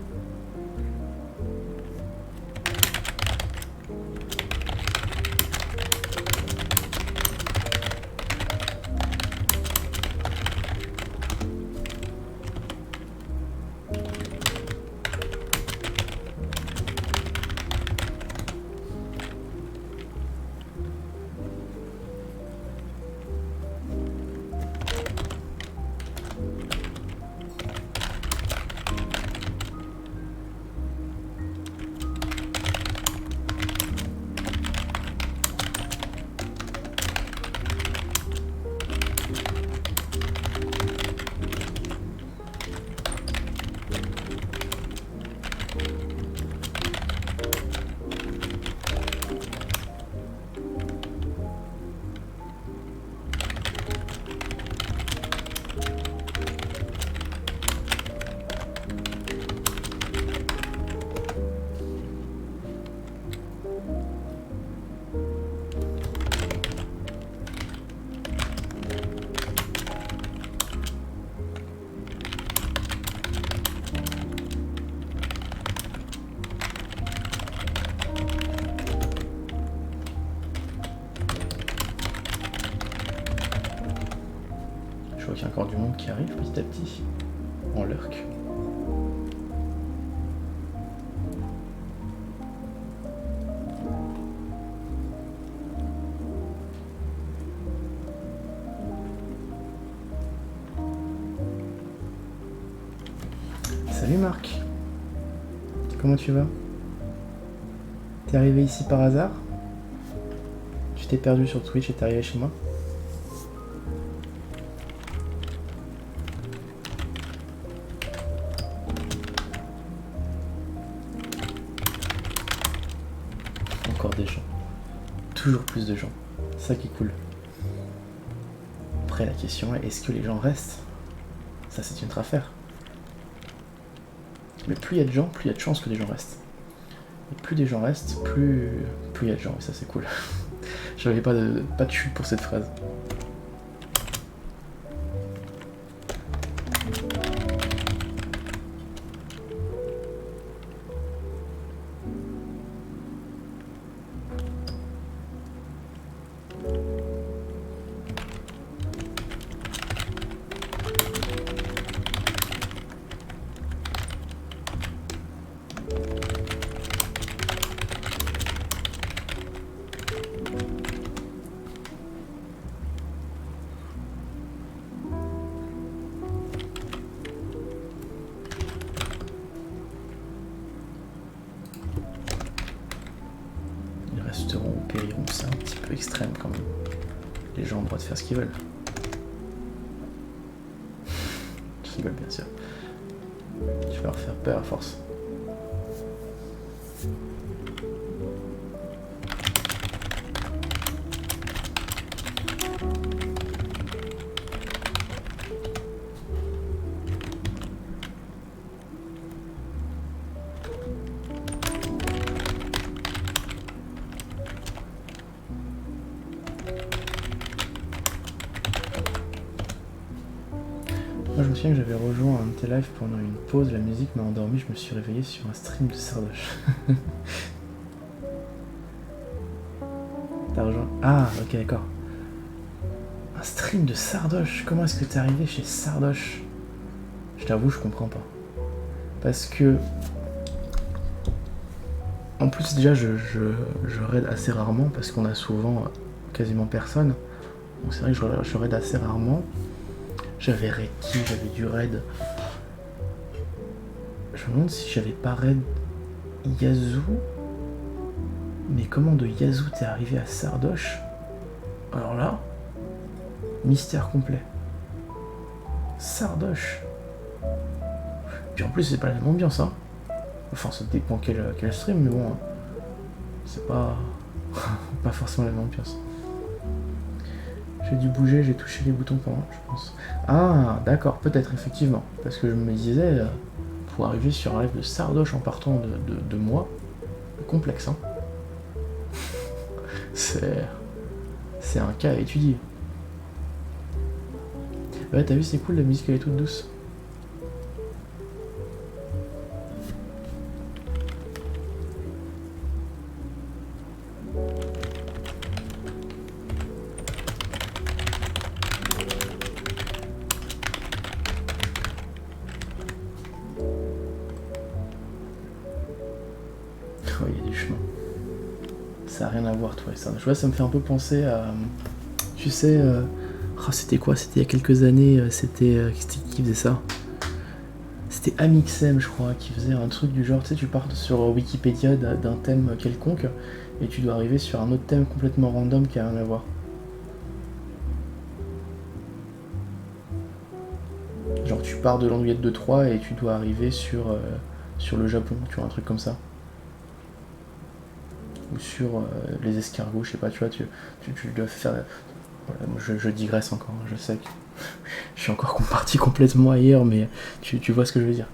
Je vois qu'il y a encore du monde qui arrive petit à petit, en lurk. Salut Marc, comment tu vas? T'es arrivé ici par hasard? Tu t'es perdu sur Twitch et t'es arrivé chez moi? Encore des gens. Toujours plus de gens. C'est ça qui est cool. Après la question est, est-ce que les gens restent? Ça c'est une autre affaire. Mais plus il y a de gens, plus il y a de chances que des gens restent. Et plus des gens restent, plus il y a de gens, et ça c'est cool. J'avais pas de chute pour cette phrase. Resteront ou périront, c'est un petit peu extrême quand même. Les gens ont le droit de faire ce qu'ils veulent. Je rigole bien sûr. Je vais leur faire peur à force. Moi je me souviens que j'avais rejoint un de tes lives pendant une pause, la musique m'a endormi, je me suis réveillé sur un stream de Sardoche. T'as rejoint... Ah ok d'accord. Un stream de Sardoche, comment est-ce que t'es arrivé chez Sardoche? Je t'avoue je comprends pas. Parce que... En plus déjà je raid assez rarement parce qu'on a souvent quasiment personne. Donc c'est vrai que je raid assez rarement. J'avais raid qui? J'avais du raid. Je me demande si j'avais pas raid Yazoo. Mais comment de Yazoo t'es arrivé à Sardoche? Alors là, mystère complet. Sardoche. Puis en plus, c'est pas la même ambiance, hein. Enfin, ça dépend quel stream, mais bon, c'est pas, pas forcément la même ambiance. J'ai dû bouger, j'ai touché les boutons pendant, je pense. Ah, d'accord, peut-être, effectivement. Parce que je me disais, pour arriver sur un live de Sardoche en partant de moi, complexe, hein. C'est un cas à étudier. Ouais, t'as vu, c'est cool, la musique, elle est toute douce. Oh, il y a du chemin. Ça n'a rien à voir, toi et ça. Je vois, ça me fait un peu penser à... Tu sais... c'était quoi? C'était il y a quelques années, c'était... qui faisait ça? C'était Amixem, je crois, qui faisait un truc du genre, tu sais, tu pars sur Wikipédia d'un thème quelconque, et tu dois arriver sur un autre thème complètement random qui a rien à voir. Genre, tu pars de l'Andouillette de Troyes et tu dois arriver sur le Japon, tu vois, un truc comme ça. Ou sur les escargots, je sais pas, tu vois, tu dois faire... Voilà, moi je digresse encore, hein, je sais que je suis encore parti complètement ailleurs, mais tu vois ce que je veux dire.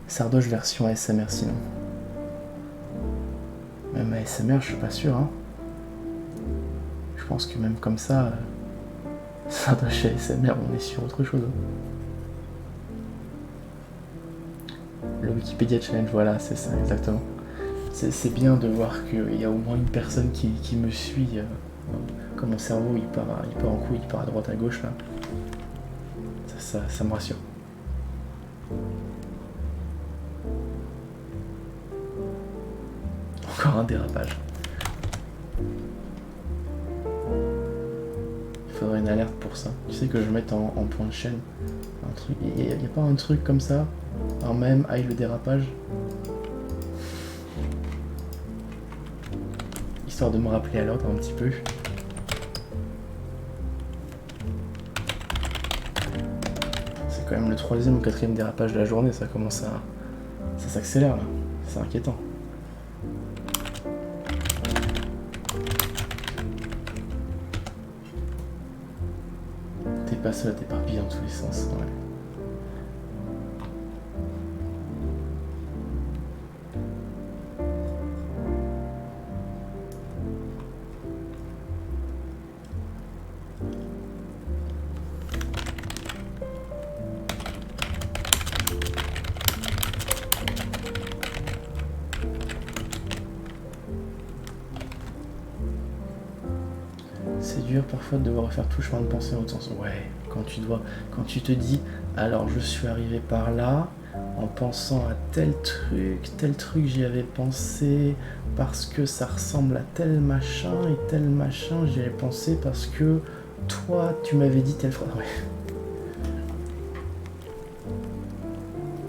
Sardoche version ASMR sinon. Même ASMR, je suis pas sûr, hein. Je pense que même comme ça, Sardoche ASMR, on est sur autre chose. Le Wikipédia Challenge, voilà, c'est ça, exactement. C'est bien de voir qu'il y a au moins une personne qui me suit. Comme mon cerveau, il part en couille, il part à droite à gauche, là. Ça me rassure. Encore un dérapage. Il faudrait une alerte pour ça. Tu sais que je mette en point de chaîne un truc. Il n'y a pas un truc comme ça, un même aïe le dérapage, histoire de me rappeler à l'ordre un petit peu. C'est quand même le 3e ou 4e dérapage de la journée, ça commence à... ça s'accélère là, c'est inquiétant. T'es pas seul à t'éparpiller dans tous les sens, ouais. C'est dur parfois de devoir refaire tout le chemin de pensée en l'autre sens. Ouais, quand tu te dis, alors je suis arrivé par là, en pensant à tel truc j'y avais pensé parce que ça ressemble à tel machin j'y avais pensé parce que toi tu m'avais dit telle phrase. Ouais.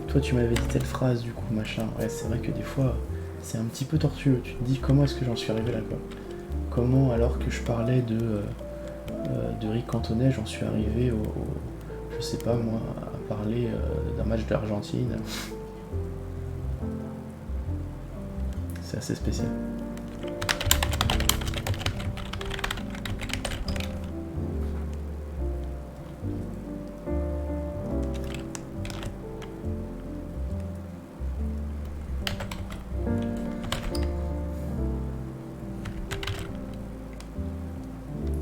Toi tu m'avais dit telle phrase du coup machin. Ouais, c'est vrai que des fois c'est un petit peu tortueux. Tu te dis comment est-ce que j'en suis arrivé là quoi. Comment, alors que je parlais de Rick Cantona, j'en suis arrivé je sais pas moi, à parler d'un match d'Argentine. C'est assez spécial.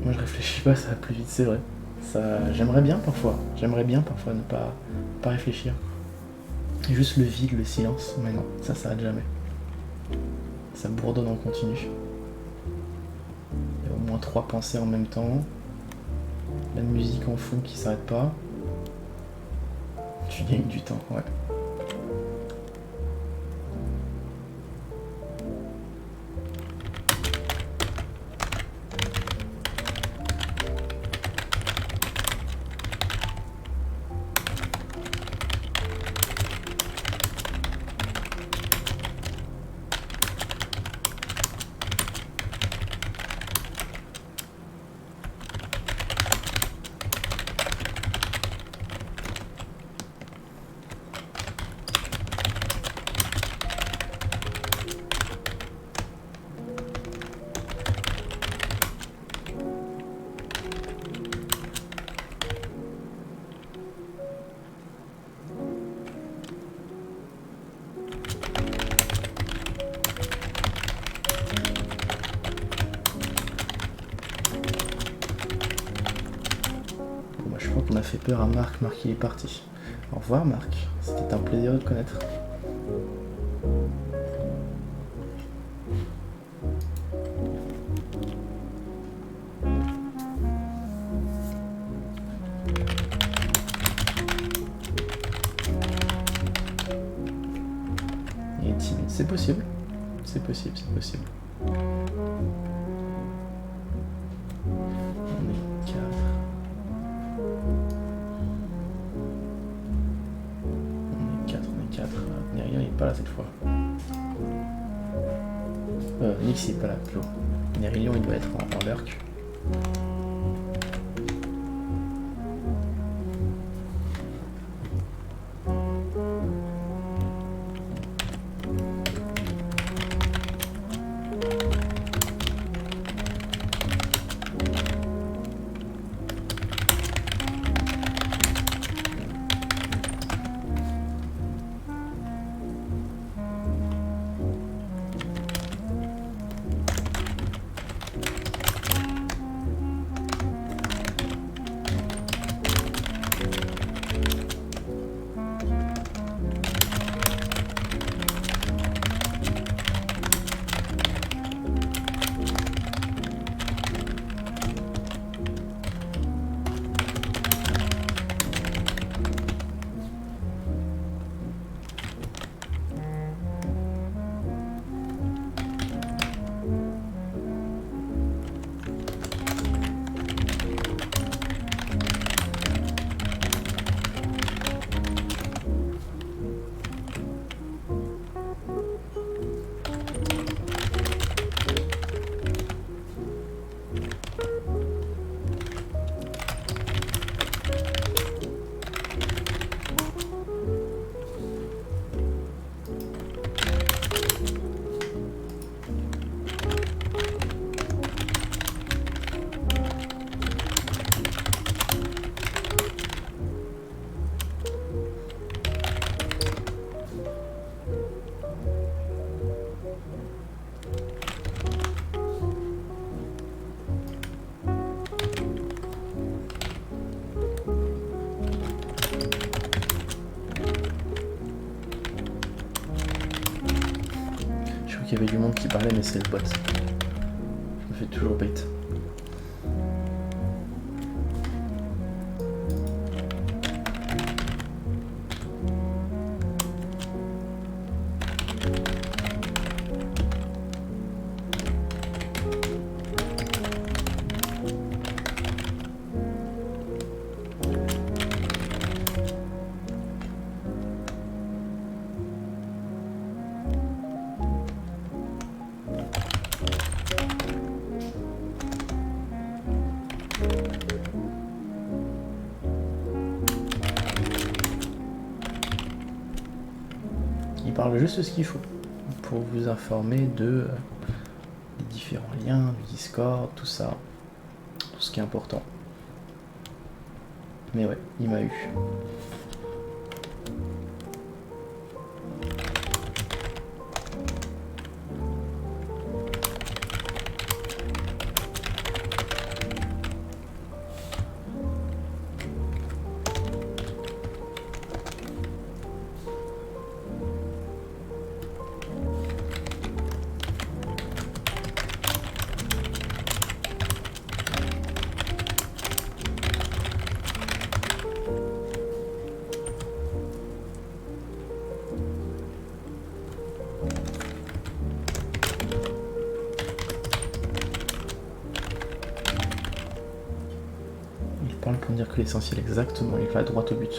Moi je réfléchis pas, ça va plus vite, c'est vrai. J'aimerais bien parfois ne pas réfléchir. Juste le vide, le silence, mais non, ça s'arrête jamais. Ça bourdonne en continu. Il y a au moins 3 pensées en même temps. La musique en fond qui s'arrête pas. Tu gagnes du temps, ouais. Donc on a fait peur à Marc. Marc il est parti. Au revoir Marc, c'était un plaisir de te connaître. Il est timide, c'est possible. C'est possible, c'est possible. On est 4. On est 4. Nérion il est pas là cette fois. Nix il est pas là, Flo. Nérilion il doit être en lurk. Il y avait du monde qui parlait mais c'est le bot. Je me fais toujours bait. Il parle juste ce qu'il faut pour vous informer de des différents liens, du Discord, tout ça, tout ce qui est important. Mais ouais, il m'a eu. Pour dire que l'essentiel exactement, il va droit au but.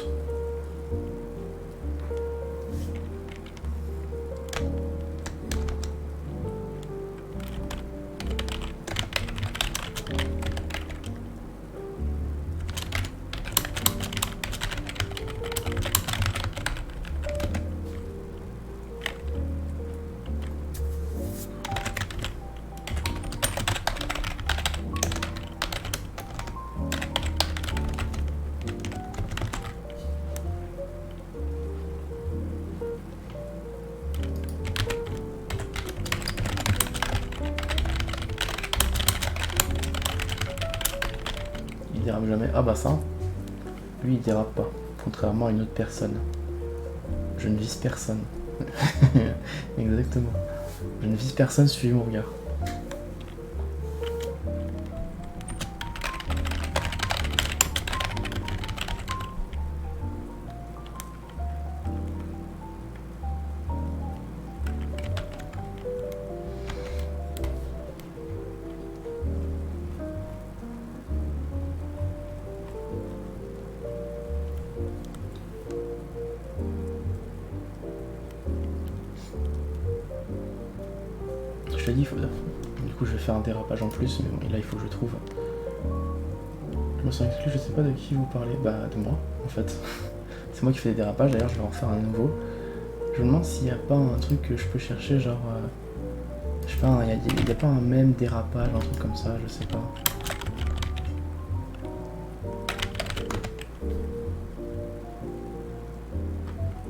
Il dira jamais ah bah ça. Lui, il dérape pas, contrairement à une autre personne. Je ne vise personne. Exactement. Je ne vise personne, suivez mon regard. Je te dis, du coup je vais faire un dérapage en plus, mais bon, et là il faut que je trouve. Je me sens exclu, je sais pas de qui vous parlez. Bah de moi en fait. C'est moi qui fais des dérapages, d'ailleurs je vais en faire un nouveau. Je me demande s'il n'y a pas un truc que je peux chercher, genre... je sais pas, il n'y a pas un même dérapage, un truc comme ça, je sais pas.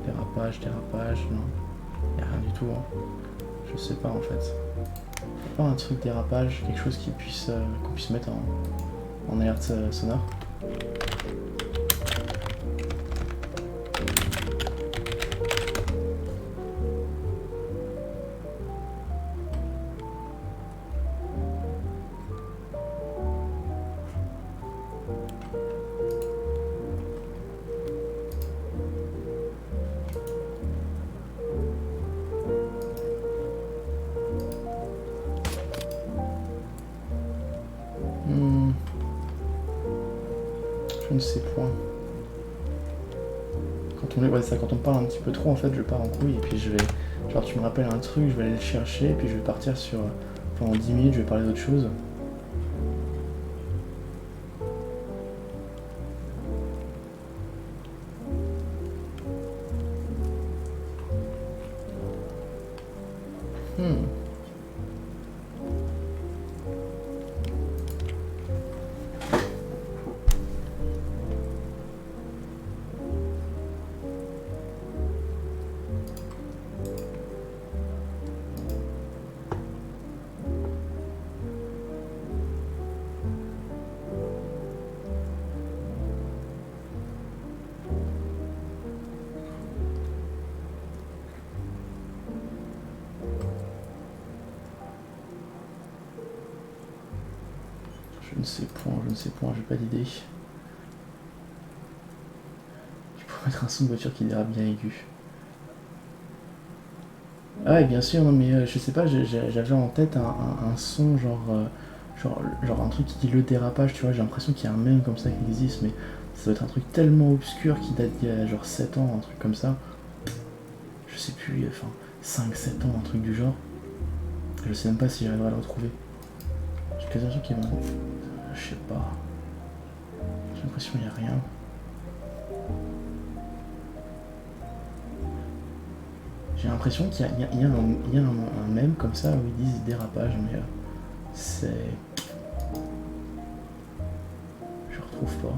Dérapage, non. Il n'y a rien du tout, hein. Je sais pas en fait. Pas un truc dérapage, quelque chose qui puisse qu'on puisse mettre en alerte sonore. Je ne sais point. Quand on parle un petit peu trop, en fait, je pars en couille et puis je vais... Genre, tu me rappelles un truc, je vais aller le chercher et puis je vais partir sur... Pendant 10 minutes, je vais parler d'autre chose. Je ne sais point, j'ai pas d'idée. Tu pourrais mettre un son de voiture qui dérape bien aigu. Ah ouais, bien sûr, non mais je sais pas, j'avais en tête un son genre un truc qui dit le dérapage, tu vois, j'ai l'impression qu'il y a un mème comme ça qui existe, mais ça doit être un truc tellement obscur qui date d'il y a genre 7 ans, un truc comme ça. Je sais plus, enfin 5-7 ans, un truc du genre. Je sais même pas si j'arriverai à le retrouver. J'ai quasi un truc qui m'a... Je sais pas. J'ai l'impression qu'il n'y a rien. J'ai l'impression qu'il y a un mème comme ça où ils disent dérapage, mais c'est... Je retrouve pas.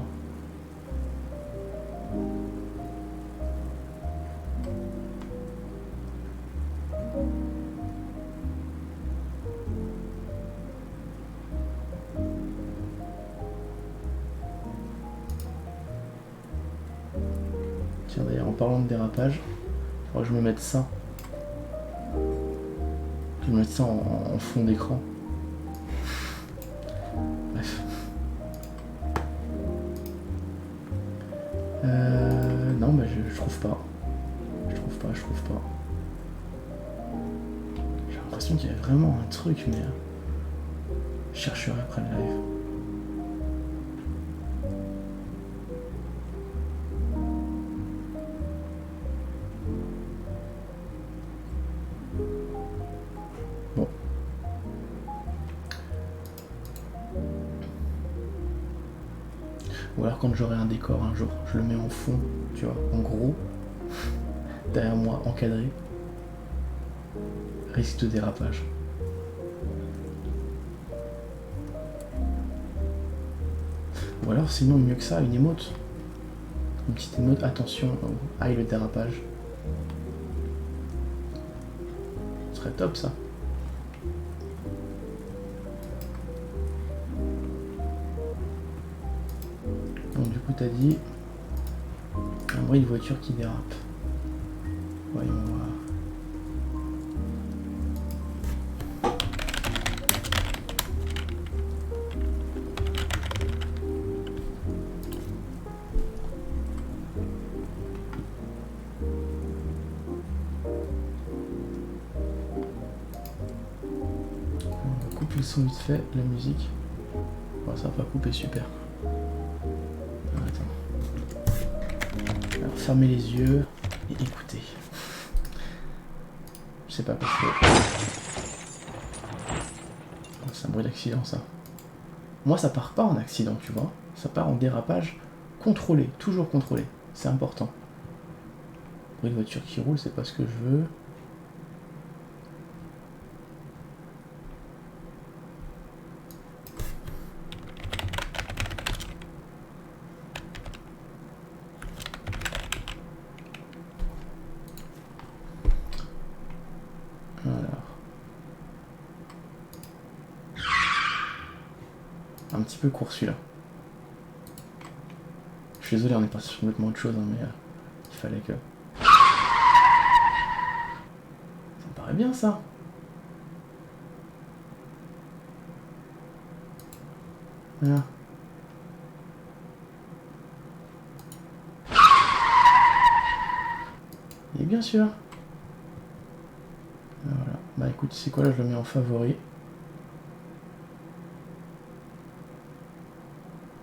Tiens d'ailleurs en parlant de dérapage, il faudra que je me mette ça. Je vais me mettre ça en fond d'écran. Bref. Non bah je trouve pas. Je trouve pas. J'ai l'impression qu'il y a vraiment un truc mais... Je chercherai après le live. Bon. Ou alors quand j'aurai un décor un jour, je le mets en fond, tu vois, en gros, derrière moi, encadré. Risque de dérapage. Ou alors sinon mieux que ça, une émote. Une petite émote, attention, aïe le dérapage. Ce serait top ça. Donc du coup t'as dit Un bruit de voiture qui dérape. Voyons voir. On va couper le son vite fait, la musique. Bon, ça va pas couper, super. Alors, fermez les yeux et écoutez. Je sais pas parce que... C'est un bruit d'accident, ça. Moi, ça part pas en accident, tu vois. Ça part en dérapage contrôlé, toujours contrôlé. C'est important. Bruit de voiture qui roule, c'est pas ce que je veux. Un petit peu court celui-là. Je suis désolé, on est pas sur complètement autre chose, hein, mais il fallait que... Ça me paraît bien, ça. Voilà. Il est bien sûr. Voilà. Bah écoute, c'est quoi là, je le mets en favori.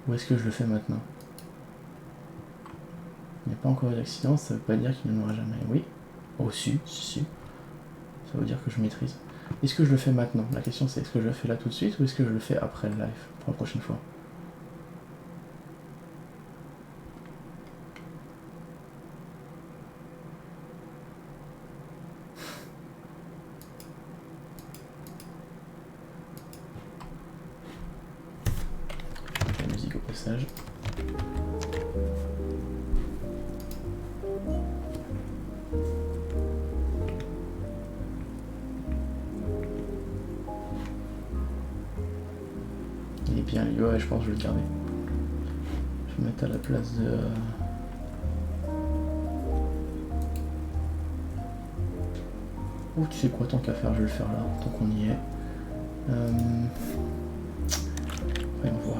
Ou est-ce que je le fais maintenant? Il n'y a pas encore eu d'accident, ça veut pas dire qu'il n'y en aura jamais. Oui. Oh si. Ça veut dire que je maîtrise. Est-ce que je le fais maintenant? La question c'est est-ce que je le fais là tout de suite ou est-ce que je le fais après le live pour la prochaine fois? La musique au passage. Il est bien, ouais, je pense que je vais le garder. Je vais me mettre à la place de... Oh, tu sais quoi, tant qu'à faire, je vais le faire là, tant qu'on y est. Voyons voir.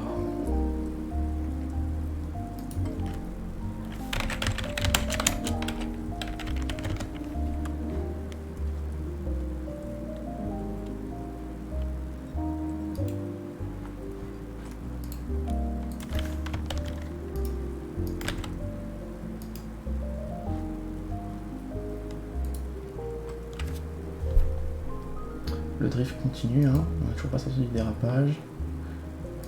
Le drift continue, hein. On n'a toujours pas sorti du dérapage.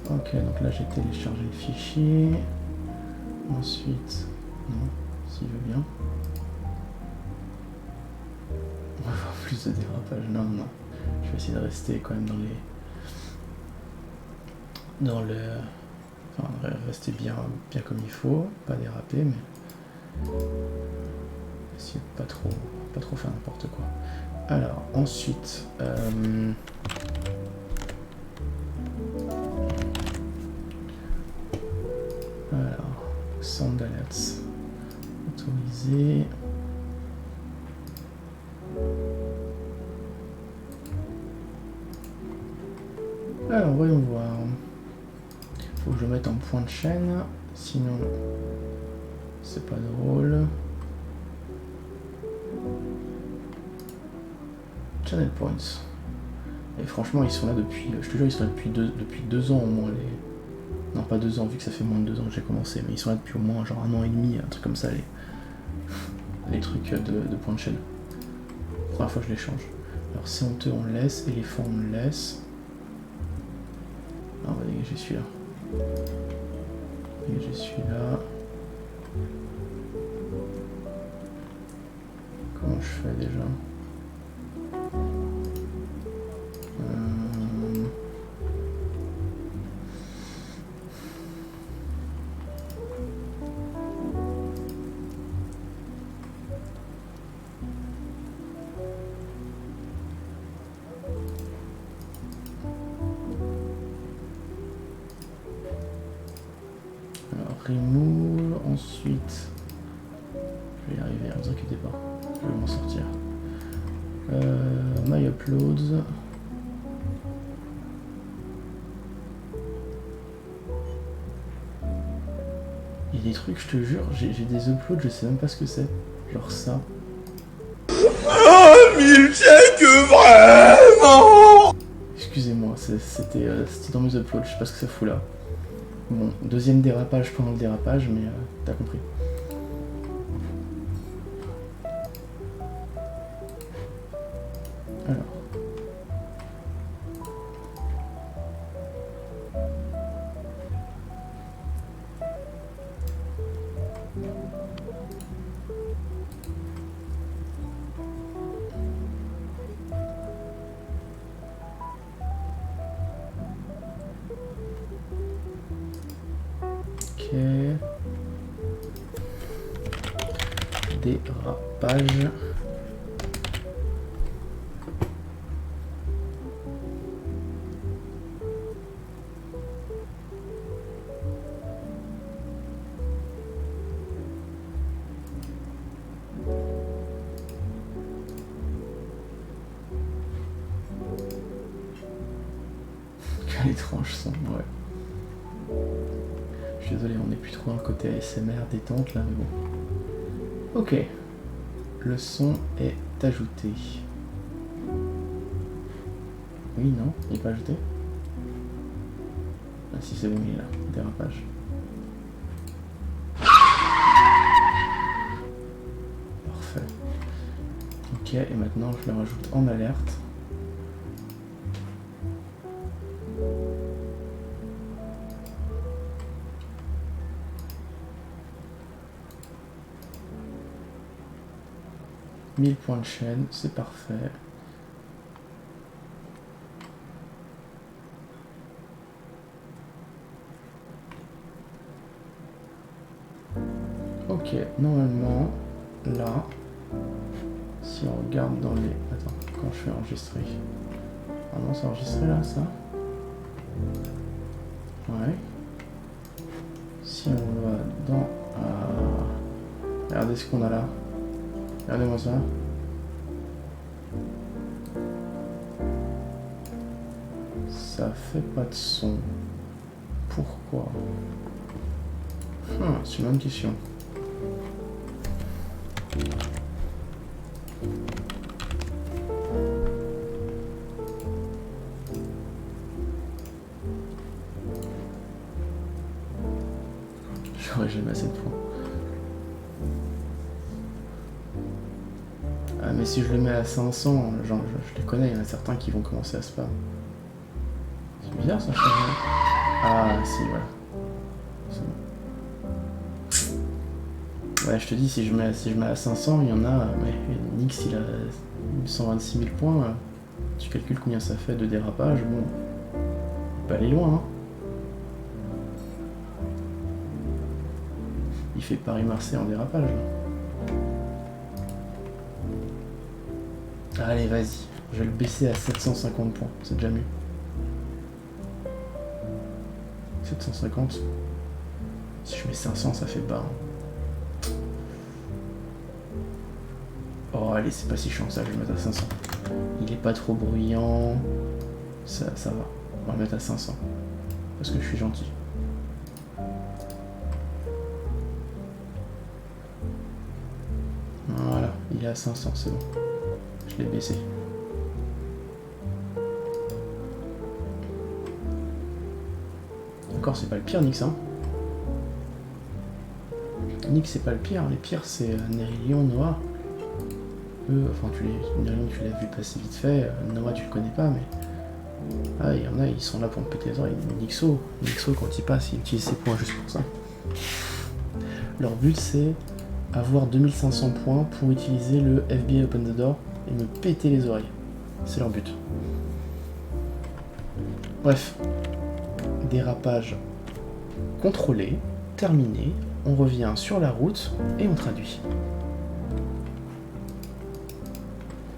Ok, donc là j'ai téléchargé le fichier. Ensuite, non, s'il veut bien. On va avoir plus de dérapage. Non, non. Je vais essayer de rester quand même dans le... Enfin, rester bien comme il faut. Pas déraper, mais... Essayer de pas trop faire n'importe quoi. Alors, ensuite... Alors, sound alerts. Autoriser. Alors, voyons voir. Faut que je le mette en point de chaîne, sinon c'est pas drôle. Channel points. Et franchement, ils sont là depuis, je te jure, ils sont là depuis 2 ans au moins. Non, pas 2 ans, vu que ça fait moins de 2 ans que j'ai commencé, mais ils sont là depuis au moins genre 1 an et demi, un truc comme ça, les trucs de point de chaîne. Première fois que je les change. Alors, c'est honteux, on le laisse, éléphant, on le laisse. Ah, on va dégager celui-là. Dégager celui-là. Comment je fais déjà? Remove, ensuite Je vais y arriver, ne vous inquiétez pas. Je vais m'en sortir. My uploads. Il y a des trucs, je te jure, j'ai des uploads, je sais même pas ce que c'est. Genre ça. Oh, Milchek, vraiment! Excusez-moi, c'était dans mes uploads, je sais pas ce que ça fout là. Bon, deuxième dérapage pendant le dérapage, mais t'as compris. Alors. Ok. Dérapage. Quel étrange son, ouais. Je suis désolé, on n'est plus trop dans le côté ASMR détente là, mais bon. Ok. Le son est ajouté. Oui, non, il n'est pas ajouté. Ah si, c'est bon, il est là. Dérapage. Parfait. Ok, et maintenant je le rajoute en alerte. « 1000 points de chaîne, c'est parfait. Ok, normalement, là, si on regarde dans les... Attends, quand je fais enregistrer... Ah non, c'est enregistré là, ça? Ouais. Si on va dans... Regardez ce qu'on a là. Regardez-moi ça. Ça fait pas de son. Pourquoi? C'est une bonne question. J'aurais jamais assez de points. Ah mais si je le mets à 500, genre, je les connais, il y en a certains qui vont commencer à spam. C'est bizarre ça, change. Ah si, voilà. C'est bon. Ouais, je te dis, si je mets à 500, il y en a... Mais Nyx, il a 126 000 points. Tu calcules combien ça fait de dérapage, bon... Il peut aller loin, hein. Il fait Paris-Marseille en dérapage, là. Allez, vas-y. Je vais le baisser à 750 points. C'est déjà mieux. 750. Si je mets 500, ça fait bas. Hein. Oh, allez, c'est pas si chiant ça, je vais le mettre à 500. Il est pas trop bruyant. Ça va. On va le mettre à 500. Parce que je suis gentil. Voilà, il est à 500, c'est bon. Je l'ai baissé. Encore, c'est pas le pire, Nyx, hein. Nyx, c'est pas le pire. Les pires, c'est Nérilion, Noah. Eux, enfin, Nérilion, tu l'as vu passer vite fait. Noah, tu le connais pas, mais... Ah, il y en a, ils sont là pour me péter les oreilles. Nyxo, quand il passe, il utilise ses points juste pour ça. Leur but, c'est avoir 2500 points pour utiliser le FBI Open the Door et me péter les oreilles. C'est leur but. Bref. Dérapage contrôlé, terminé. On revient sur la route et on traduit.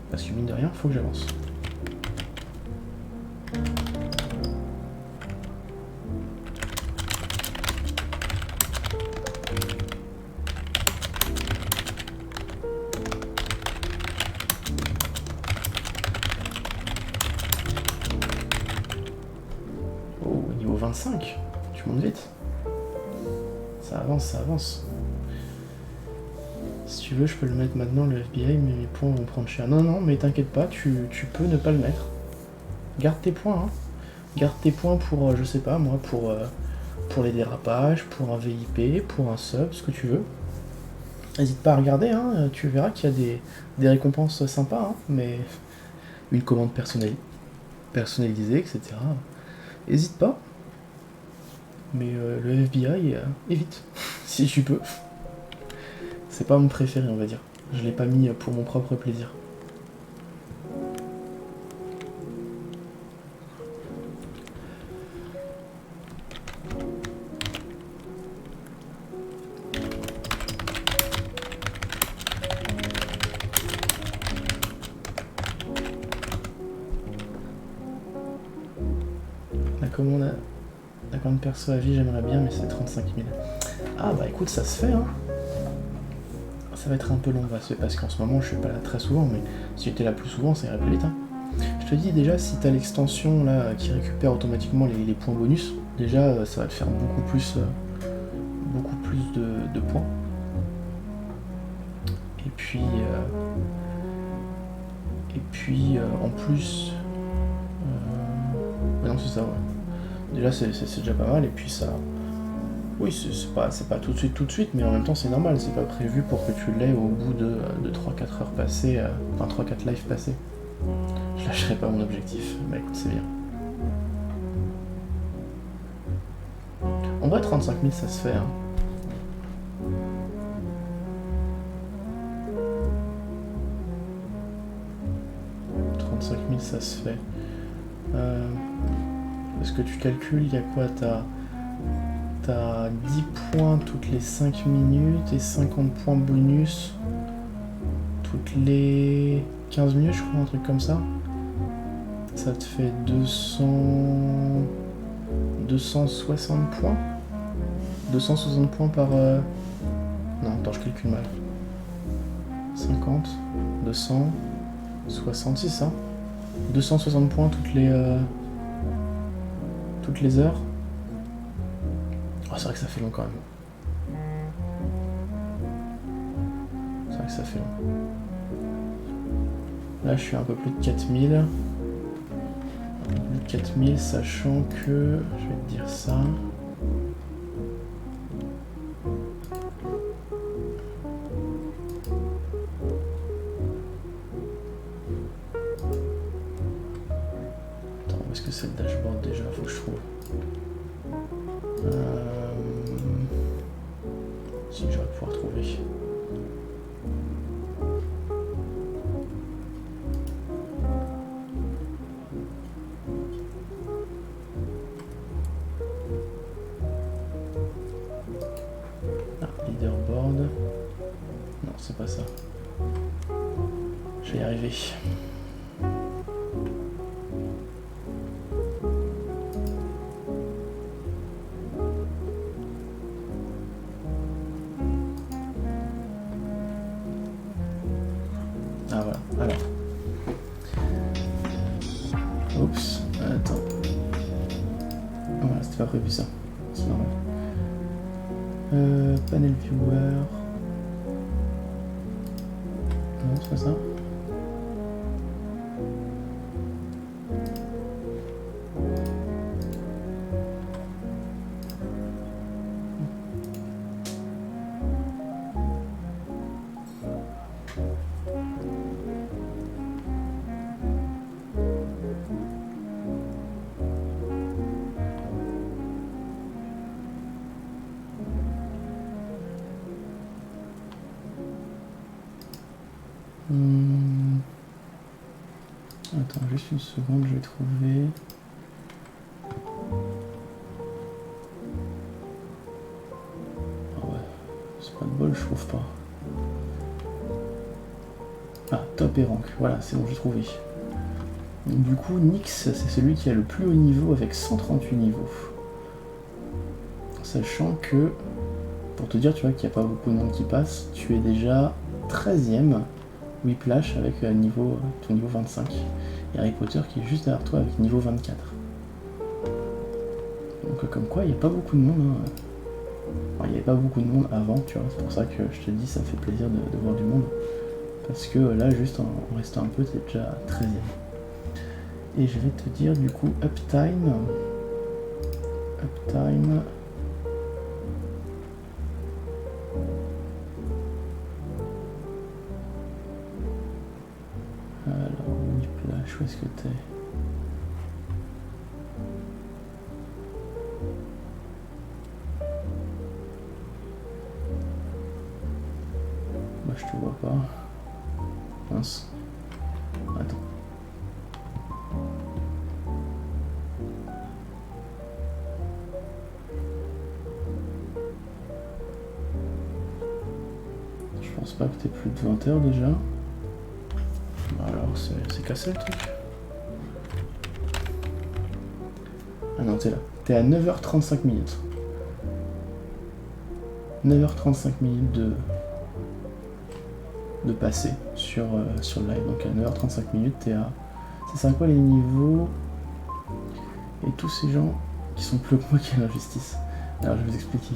Parce que mine de rien, faut que j'avance. Tu montes vite. Ça avance, ça avance. Si tu veux, je peux le mettre maintenant, le FBI, mais mes points vont prendre cher. Non, non, mais t'inquiète pas, tu peux ne pas le mettre. Garde tes points, hein. Garde tes points pour, je sais pas, moi, pour les dérapages, pour un VIP, pour un sub, ce que tu veux. N'hésite pas à regarder, hein, tu verras qu'il y a des récompenses sympas, hein, mais une commande personnalisée, etc. N'hésite pas. Mais le FBI, évite, si tu peux. C'est pas mon préféré, on va dire. Je l'ai pas mis pour mon propre plaisir. La commande perso à vie, j'aimerais bien, mais c'est 35 000. Ah bah écoute, ça se fait, hein. Ça va être un peu long, parce qu'en ce moment je suis pas là très souvent, mais si j'étais là plus souvent, ça irait plus vite, hein. Je te dis déjà, si t'as l'extension là qui récupère automatiquement les points bonus, déjà ça va te faire beaucoup plus de points. Et puis en plus, non c'est ça, ouais. Déjà c'est déjà pas mal, et puis ça. Oui, c'est pas tout de suite, mais en même temps c'est normal, c'est pas prévu pour que tu l'aies au bout de 3-4 heures passées, enfin 3-4 lives passés. Je lâcherai pas mon objectif, bah écoute, c'est bien. En vrai, 35 000 ça se fait, hein. Ça se fait. Est-ce que tu calcules, il y a quoi? T'as 10 points toutes les 5 minutes et 50 points bonus toutes les 15 minutes, je crois, un truc comme ça. Ça te fait 260 points. 260 points par... Non, attends, je calcule mal. 50, 200, 60, c'est ça. 260 points toutes les heures. Oh, c'est vrai que ça fait long quand même. C'est vrai que ça fait long. Là, je suis un peu plus de 4000. Un peu plus de 4000, sachant que... Je vais te dire ça. Attends, où est-ce que c'est le dashboard déjà? Faut que je trouve. Si je vais pouvoir trouver. Ah, leaderboard. Non, c'est pas ça. Je vais y arriver. Ah voilà, alors. Oups, attends. Voilà, c'était pas prévu ça. C'est normal. Panel viewer. Non, c'est pas ça. Attends, juste une seconde, je vais trouver. Ah ouais, c'est pas de bol, je trouve pas. Ah, top et rank, voilà, c'est bon, j'ai trouvé. Donc, du coup, Nyx, c'est celui qui a le plus haut niveau avec 138 niveaux. Sachant que, pour te dire, tu vois qu'il n'y a pas beaucoup de monde qui passe, tu es déjà 13ème Whiplash avec ton niveau 25. Et Harry Potter qui est juste derrière toi avec niveau 24. Donc comme quoi, il n'y a pas beaucoup de monde. Hein. Enfin, il n'y avait pas beaucoup de monde avant, tu vois. C'est pour ça que je te dis, ça me fait plaisir de voir du monde. Parce que là, juste en restant un peu, t'es déjà 13ème. Et je vais te dire du coup, uptime. Uptime. Alors, Whiplash, où est-ce que t'es? Moi, je te vois pas. Mince. Attends. Je pense pas que t'aies plus de 20 heures déjà. Alors, c'est cassé le truc. Ah non, t'es là. T'es à 9h35 minutes. 9h35 minutes de passer sur le live. Donc à 9h35 minutes, t'es à... C'est quoi les niveaux? Et tous ces gens qui sont plus que moi qui a l'injustice. Alors je vais vous expliquer.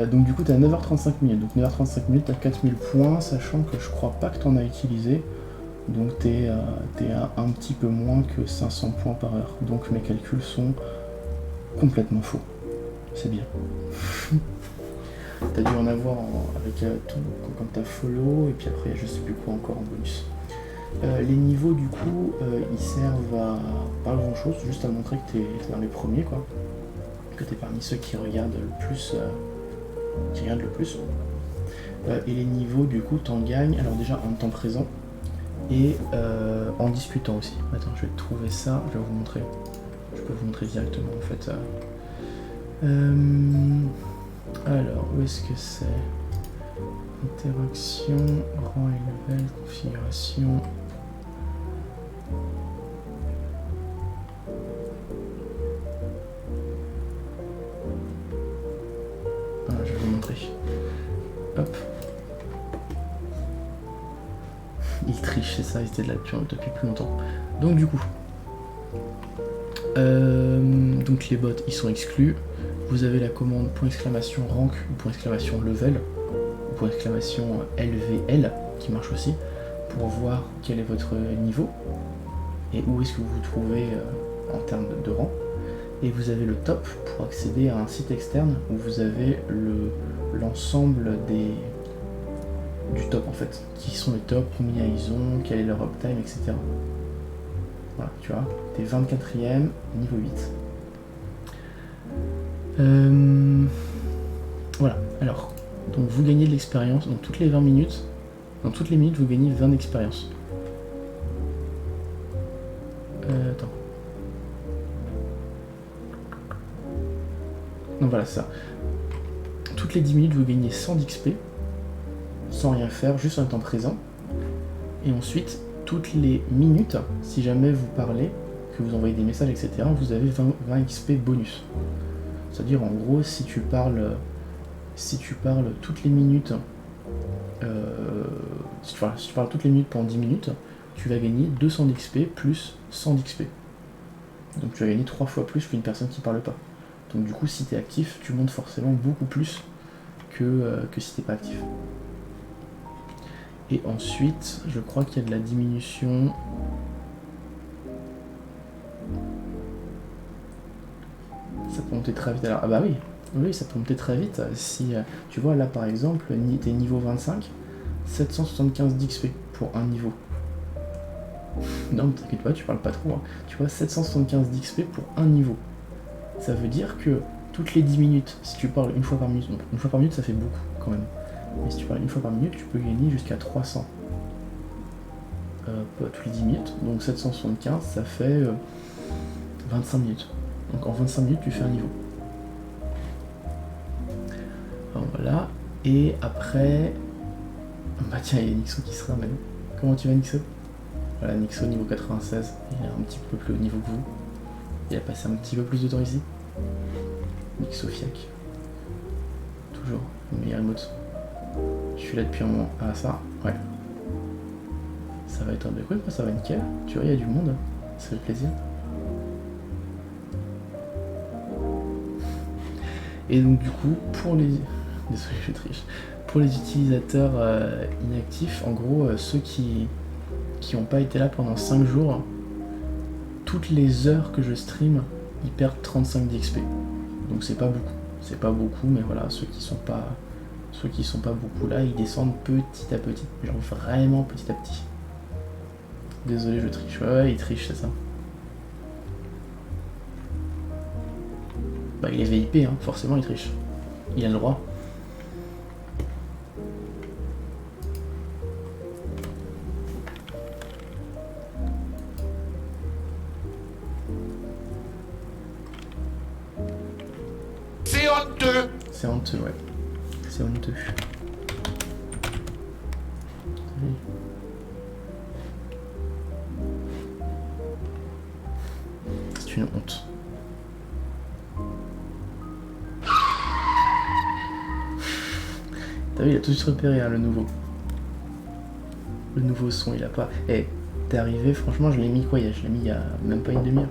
Donc du coup t'es à 9h35 minutes. Donc 9h35 minutes, t'as 4000 points, sachant que je crois pas que t'en as utilisé. Donc t'es à un petit peu moins que 500 points par heure. Donc mes calculs sont complètement faux. C'est bien. T'as dû en avoir avec tout, quand t'as follow, et puis après je sais plus quoi encore en bonus. Les niveaux du coup, ils servent à pas grand chose, juste à montrer que t'es dans les premiers quoi. Que t'es parmi ceux qui regardent le plus. Et les niveaux du coup t'en gagnes, alors déjà en temps présent, et en discutant aussi. Attends, je vais te trouver ça, je vais vous montrer. Je peux vous montrer directement en fait. Alors, où est-ce que c'est? Interaction, rang et level, configuration. Voilà, je vais vous montrer. Hop. Il triche, c'est ça, il était là depuis plus longtemps. Donc du coup, donc les bots, ils sont exclus. Vous avez la commande .rank ou .level ou .lvl qui marche aussi pour voir quel est votre niveau et où est-ce que vous vous trouvez en termes de rang. Et vous avez le top pour accéder à un site externe où vous avez l'ensemble du top en fait. Qui sont les tops, combien ils ont, quel est leur uptime, etc. Voilà, tu vois, t'es 24ème, niveau 8. Voilà, alors, donc vous gagnez de l'expérience, donc toutes les 20 minutes, dans toutes les minutes vous gagnez 20 d'expérience. Attends. Non voilà, ça. Toutes les 10 minutes vous gagnez 100 d'XP, sans rien faire, juste en temps présent. Et ensuite, toutes les minutes, si jamais vous parlez, que vous envoyez des messages, etc., vous avez 20 XP bonus. C'est-à-dire en gros, si tu parles toutes les minutes, si tu parles toutes les minutes pendant 10 minutes, tu vas gagner 200 d'XP plus 100 d'XP. Donc tu vas gagner 3 fois plus qu'une personne qui parle pas. Donc du coup, si tu es actif, tu montes forcément beaucoup plus que si t'es pas actif. Et ensuite, je crois qu'il y a de la diminution. Ça peut monter très vite. Alors, ah bah oui, ça peut monter très vite. Si tu vois là par exemple, t'es niveau 25, 775 d'XP pour un niveau. Non, ne t'inquiète pas, tu parles pas trop. Hein. Tu vois, 775 d'XP pour un niveau. Ça veut dire que toutes les 10 minutes, si tu parles une fois par minute, donc une fois par minute ça fait beaucoup quand même. Mais si tu parles une fois par minute, tu peux gagner jusqu'à 300 toutes les 10 minutes. Donc 775, ça fait 25 minutes. Donc en 25 minutes, tu fais un niveau. Alors voilà. Et après... Bah tiens, il y a Nixo qui se ramène. Comment tu vas, Nixo? Voilà, Nixo niveau 96. Il est un petit peu plus haut niveau que vous. Il a passé un petit peu plus de temps ici. Nixo Fiac. Toujours le meilleur emote. Je suis là depuis un moment. Ah ça, ouais. Ça va être un peu cool, ça va nickel. Tu vois, il y a du monde. Ça fait plaisir. Et donc du coup, pour les... Désolé, je triche. Pour les utilisateurs inactifs, en gros, ceux qui n'ont pas été là pendant 5 jours, toutes les heures que je stream, ils perdent 35 d'XP. Donc c'est pas beaucoup. C'est pas beaucoup, mais voilà, ceux qui sont pas beaucoup là, ils descendent petit à petit. Genre vraiment petit à petit. Désolé, je triche. Ouais, il triche, c'est ça. Bah il est VIP, hein, forcément il triche. Il a le droit. C'est honteux. C'est honteux, ouais. C'est honteux. Oui. C'est une honte. T'as vu, il a tout de suite repéré, hein, le nouveau. Le nouveau son, il a pas... Eh, t'es arrivé, franchement, je l'ai mis quoi? Je l'ai mis il y a même pas une demi-heure.